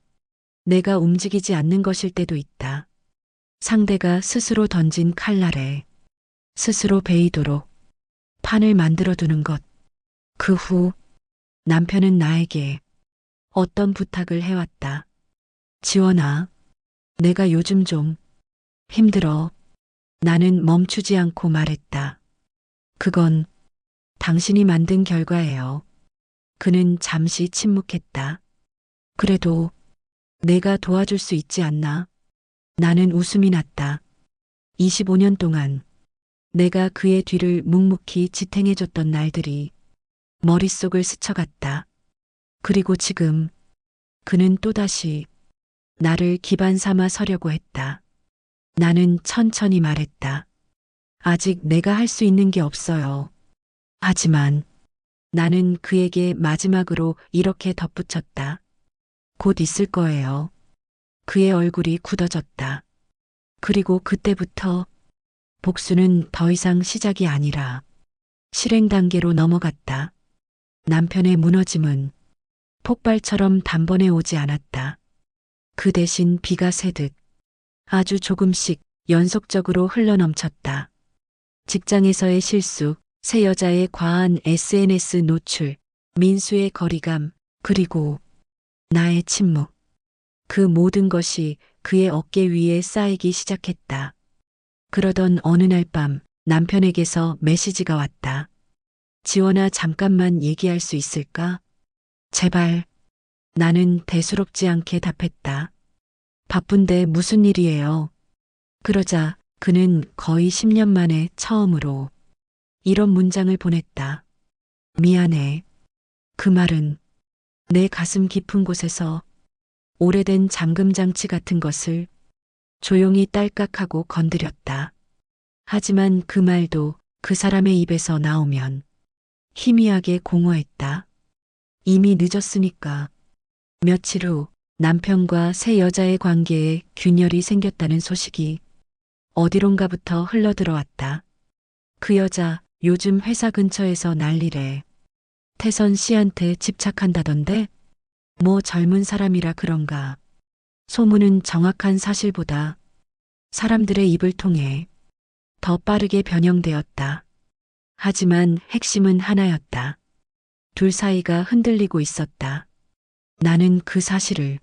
내가 움직이지 않는 것일 때도 있다. 상대가 스스로 던진 칼날에 스스로 베이도록 판을 만들어 두는 것. 그 후 남편은 나에게 어떤 부탁을 해왔다. 지원아, 내가 요즘 좀 힘들어. 나는 멈추지 않고 말했다. 그건 당신이 만든 결과예요. 그는 잠시 침묵했다. 그래도 내가 도와줄 수 있지 않나? 나는 웃음이 났다. 25년 동안 내가 그의 뒤를 묵묵히 지탱해줬던 날들이 머릿속을 스쳐갔다. 그리고 지금 그는 또다시 나를 기반 삼아 서려고 했다. 나는 천천히 말했다. 아직 내가 할 수 있는 게 없어요. 하지만 나는 그에게 마지막으로 이렇게 덧붙였다. 곧 있을 거예요. 그의 얼굴이 굳어졌다. 그리고 그때부터 복수는 더 이상 시작이 아니라 실행 단계로 넘어갔다. 남편의 무너짐은 폭발처럼 단번에 오지 않았다. 그 대신 비가 새듯 아주 조금씩 연속적으로 흘러넘쳤다. 직장에서의 실수, 새 여자의 과한 SNS 노출, 민수의 거리감, 그리고 나의 침묵. 그 모든 것이 그의 어깨 위에 쌓이기 시작했다. 그러던 어느 날 밤 남편에게서 메시지가 왔다. 지원아, 잠깐만 얘기할 수 있을까? 제발. 나는 대수롭지 않게 답했다. 바쁜데 무슨 일이에요? 그러자 그는 거의 10년 만에 처음으로 이런 문장을 보냈다. 미안해. 그 말은 내 가슴 깊은 곳에서 오래된 잠금장치 같은 것을 조용히 딸깍하고 건드렸다. 하지만 그 말도 그 사람의 입에서 나오면 희미하게 공허했다. 이미 늦었으니까. 며칠 후 남편과 새 여자의 관계에 균열이 생겼다는 소식이 어디론가부터 흘러들어왔다. 그 여자 요즘 회사 근처에서 난리래. 태선 씨한테 집착한다던데? 뭐 젊은 사람이라 그런가. 소문은 정확한 사실보다 사람들의 입을 통해 더 빠르게 변형되었다. 하지만 핵심은 하나였다. 둘 사이가 흔들리고 있었다. 나는 그 사실을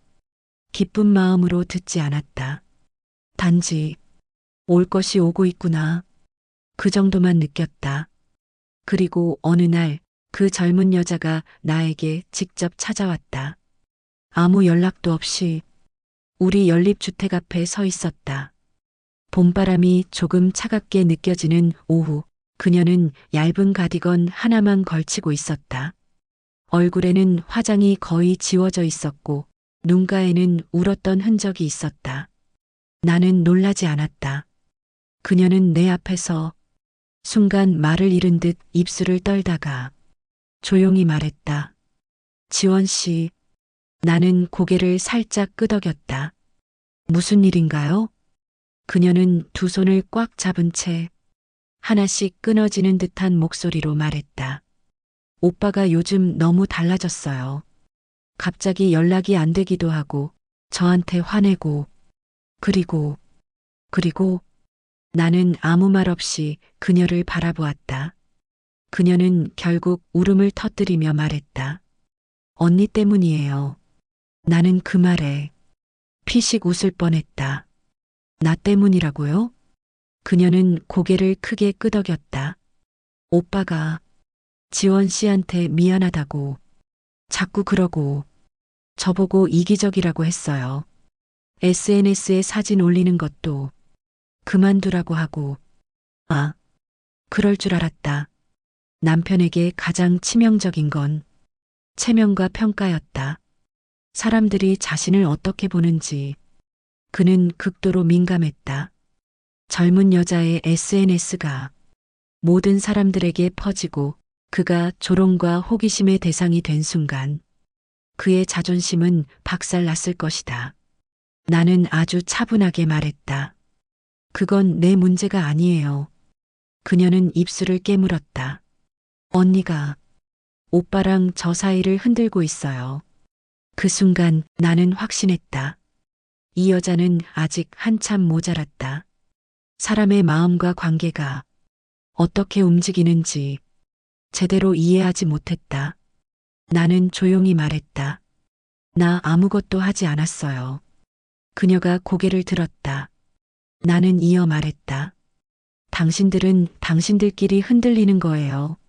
기쁜 마음으로 듣지 않았다. 단지 올 것이 오고 있구나. 그 정도만 느꼈다. 그리고 어느 날 그 젊은 여자가 나에게 직접 찾아왔다. 아무 연락도 없이 우리 연립주택 앞에 서 있었다. 봄바람이 조금 차갑게 느껴지는 오후, 그녀는 얇은 가디건 하나만 걸치고 있었다. 얼굴에는 화장이 거의 지워져 있었고 눈가에는 울었던 흔적이 있었다. 나는 놀라지 않았다. 그녀는 내 앞에서 순간 말을 잃은 듯 입술을 떨다가 조용히 말했다. 지원 씨. 나는 고개를 살짝 끄덕였다. 무슨 일인가요? 그녀는 두 손을 꽉 잡은 채 하나씩 끊어지는 듯한 목소리로 말했다. 오빠가 요즘 너무 달라졌어요. 갑자기 연락이 안 되기도 하고 저한테 화내고 그리고 나는 아무 말 없이 그녀를 바라보았다. 그녀는 결국 울음을 터뜨리며 말했다. 언니 때문이에요. 나는 그 말에 피식 웃을 뻔했다. 나 때문이라고요? 그녀는 고개를 크게 끄덕였다. 오빠가 지원 씨한테 미안하다고 자꾸 그러고 저보고 이기적이라고 했어요. SNS에 사진 올리는 것도 그만두라고 하고. 아, 그럴 줄 알았다. 남편에게 가장 치명적인 건 체면과 평가였다. 사람들이 자신을 어떻게 보는지 그는 극도로 민감했다. 젊은 여자의 SNS가 모든 사람들에게 퍼지고 그가 조롱과 호기심의 대상이 된 순간 그의 자존심은 박살났을 것이다. 나는 아주 차분하게 말했다. 그건 내 문제가 아니에요. 그녀는 입술을 깨물었다. 언니가 오빠랑 저 사이를 흔들고 있어요. 그 순간 나는 확신했다. 이 여자는 아직 한참 모자랐다. 사람의 마음과 관계가 어떻게 움직이는지 제대로 이해하지 못했다. 나는 조용히 말했다. 나 아무것도 하지 않았어요. 그녀가 고개를 들었다. 나는 이어 말했다. 당신들은 당신들끼리 흔들리는 거예요.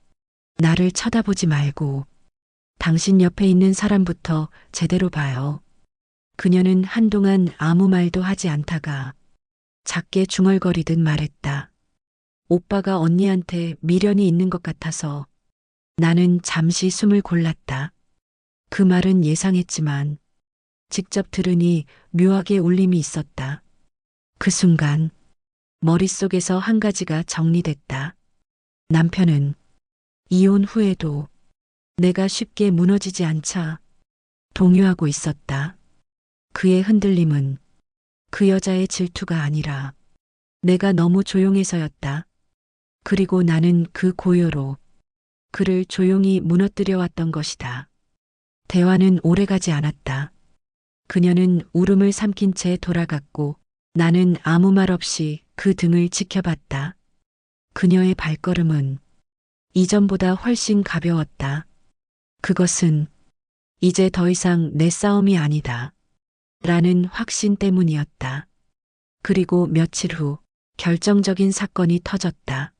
나를 쳐다보지 말고 당신 옆에 있는 사람부터 제대로 봐요. 그녀는 한동안 아무 말도 하지 않다가 작게 중얼거리듯 말했다. 오빠가 언니한테 미련이 있는 것 같아서. 나는 잠시 숨을 골랐다. 그 말은 예상했지만 직접 들으니 묘하게 울림이 있었다. 그 순간 머릿속에서 한 가지가 정리됐다. 남편은 이혼 후에도 내가 쉽게 무너지지 않자 동요하고 있었다. 그의 흔들림은 그 여자의 질투가 아니라 내가 너무 조용해서였다. 그리고 나는 그 고요로 그를 조용히 무너뜨려 왔던 것이다. 대화는 오래가지 않았다. 그녀는 울음을 삼킨 채 돌아갔고 나는 아무 말 없이 그 등을 지켜봤다. 그녀의 발걸음은 이전보다 훨씬 가벼웠다. 그것은 이제 더 이상 내 싸움이 아니다. 라는 확신 때문이었다. 그리고 며칠 후 결정적인 사건이 터졌다.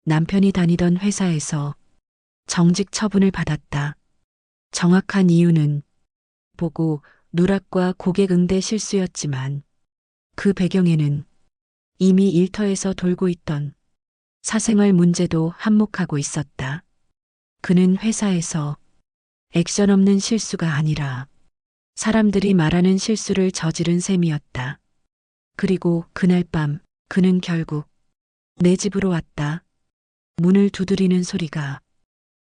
남편이 다니던 회사에서 정직 처분을 받았다. 정확한 이유는 보고 누락과 고객 응대 실수였지만 그 배경에는 이미 일터에서 돌고 있던 사생활 문제도 한몫하고 있었다. 그는 회사에서 액션 없는 실수가 아니라 사람들이 말하는 실수를 저지른 셈이었다. 그리고 그날 밤 그는 결국 내 집으로 왔다. 문을 두드리는 소리가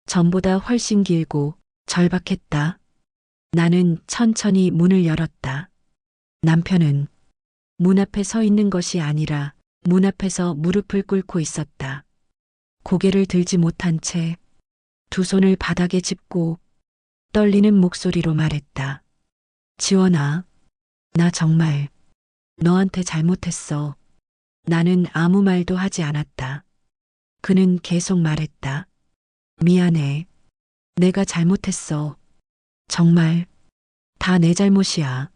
전보다 훨씬 길고 절박했다. 나는 천천히 문을 열었다. 남편은 문 앞에 서 있는 것이 아니라 문 앞에서 무릎을 꿇고 있었다. 고개를 들지 못한 채 두 손을 바닥에 짚고 떨리는 목소리로 말했다. 지원아, 나 정말 너한테 잘못했어. 나는 아무 말도 하지 않았다. 그는 계속 말했다. 미안해. 내가 잘못했어. 정말 다 내 잘못이야.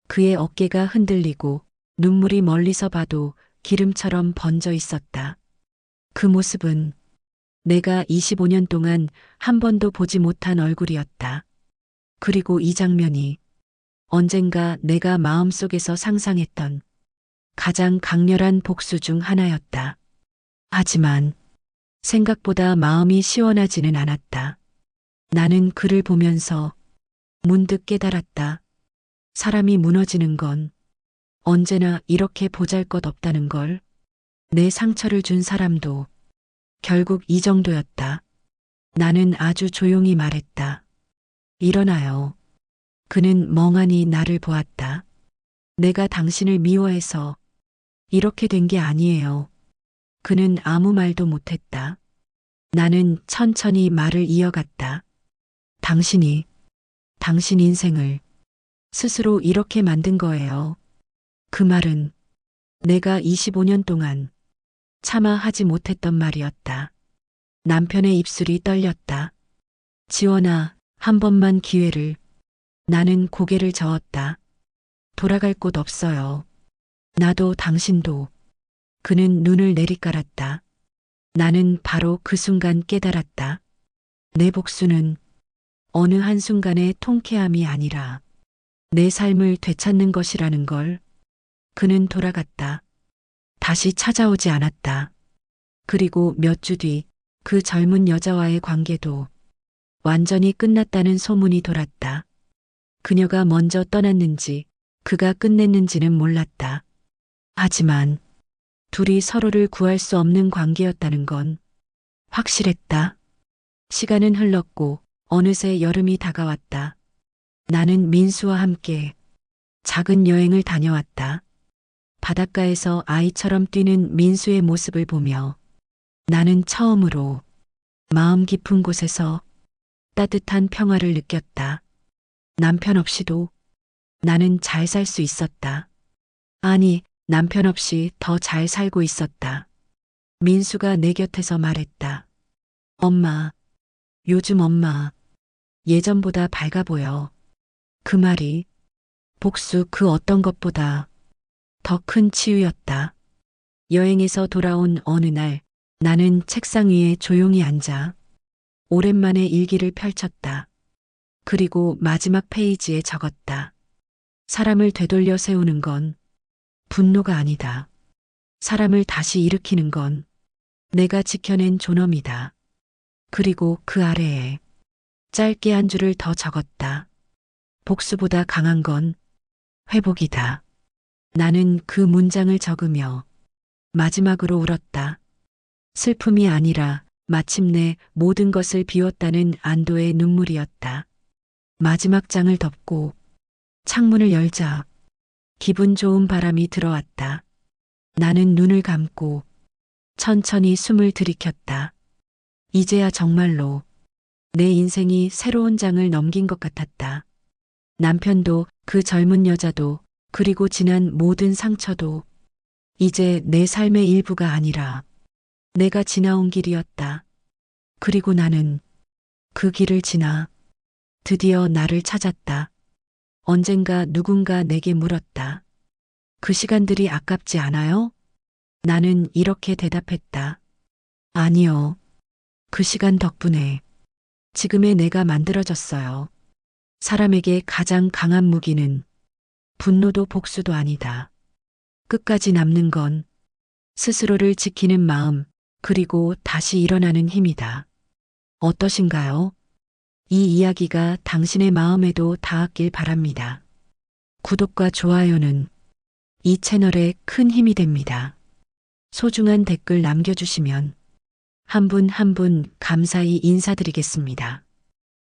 그의 어깨가 흔들리고 눈물이 멀리서 봐도 기름처럼 번져 있었다. 그 모습은 내가 25년 동안 한 번도 보지 못한 얼굴이었다. 그리고 이 장면이 언젠가 내가 마음속에서 상상했던 가장 강렬한 복수 중 하나였다. 하지만 생각보다 마음이 시원하지는 않았다. 나는 그를 보면서 문득 깨달았다. 사람이 무너지는 건 언제나 이렇게 보잘것없다는 걸. 내 상처를 준 사람도 결국 이 정도였다. 나는 아주 조용히 말했다. 일어나요. 그는 멍하니 나를 보았다. 내가 당신을 미워해서 이렇게 된 게 아니에요. 그는 아무 말도 못했다. 나는 천천히 말을 이어갔다. 당신이 당신 인생을 스스로 이렇게 만든 거예요. 그 말은 내가 25년 동안 차마 하지 못했던 말이었다. 남편의 입술이 떨렸다. 지원아, 한 번만 기회를. 나는 고개를 저었다. 돌아갈 곳 없어요. 나도 당신도. 그는 눈을 내리깔았다. 나는 바로 그 순간 깨달았다. 내 복수는 어느 한순간의 통쾌함이 아니라 내 삶을 되찾는 것이라는 걸. 그는 돌아갔다. 다시 찾아오지 않았다. 그리고 몇 주 뒤 그 젊은 여자와의 관계도 완전히 끝났다는 소문이 돌았다. 그녀가 먼저 떠났는지 그가 끝냈는지는 몰랐다. 하지만 둘이 서로를 구할 수 없는 관계였다는 건 확실했다. 시간은 흘렀고 어느새 여름이 다가왔다. 나는 민수와 함께 작은 여행을 다녀왔다. 바닷가에서 아이처럼 뛰는 민수의 모습을 보며 나는 처음으로 마음 깊은 곳에서 따뜻한 평화를 느꼈다. 남편 없이도 나는 잘 살 수 있었다. 아니, 남편 없이 더 잘 살고 있었다. 민수가 내 곁에서 말했다. 엄마, 요즘 엄마, 예전보다 밝아 보여. 그 말이 복수 그 어떤 것보다 더 큰 치유였다. 여행에서 돌아온 어느 날 나는 책상 위에 조용히 앉아 오랜만에 일기를 펼쳤다. 그리고 마지막 페이지에 적었다. 사람을 되돌려 세우는 건 분노가 아니다. 사람을 다시 일으키는 건 내가 지켜낸 존엄이다. 그리고 그 아래에 짧게 한 줄을 더 적었다. 복수보다 강한 건 회복이다. 나는 그 문장을 적으며 마지막으로 울었다. 슬픔이 아니라 마침내 모든 것을 비웠다는 안도의 눈물이었다. 마지막 장을 덮고 창문을 열자 기분 좋은 바람이 들어왔다. 나는 눈을 감고 천천히 숨을 들이켰다. 이제야 정말로 내 인생이 새로운 장을 넘긴 것 같았다. 남편도 그 젊은 여자도 그리고 지난 모든 상처도 이제 내 삶의 일부가 아니라 내가 지나온 길이었다. 그리고 나는 그 길을 지나 드디어 나를 찾았다. 언젠가 누군가 내게 물었다. 그 시간들이 아깝지 않아요? 나는 이렇게 대답했다. 아니요. 그 시간 덕분에 지금의 내가 만들어졌어요. 사람에게 가장 강한 무기는 분노도 복수도 아니다. 끝까지 남는 건 스스로를 지키는 마음, 그리고 다시 일어나는 힘이다. 어떠신가요? 이 이야기가 당신의 마음에도 닿았길 바랍니다. 구독과 좋아요는 이 채널에 큰 힘이 됩니다. 소중한 댓글 남겨주시면 한 분 한 분 감사히 인사드리겠습니다.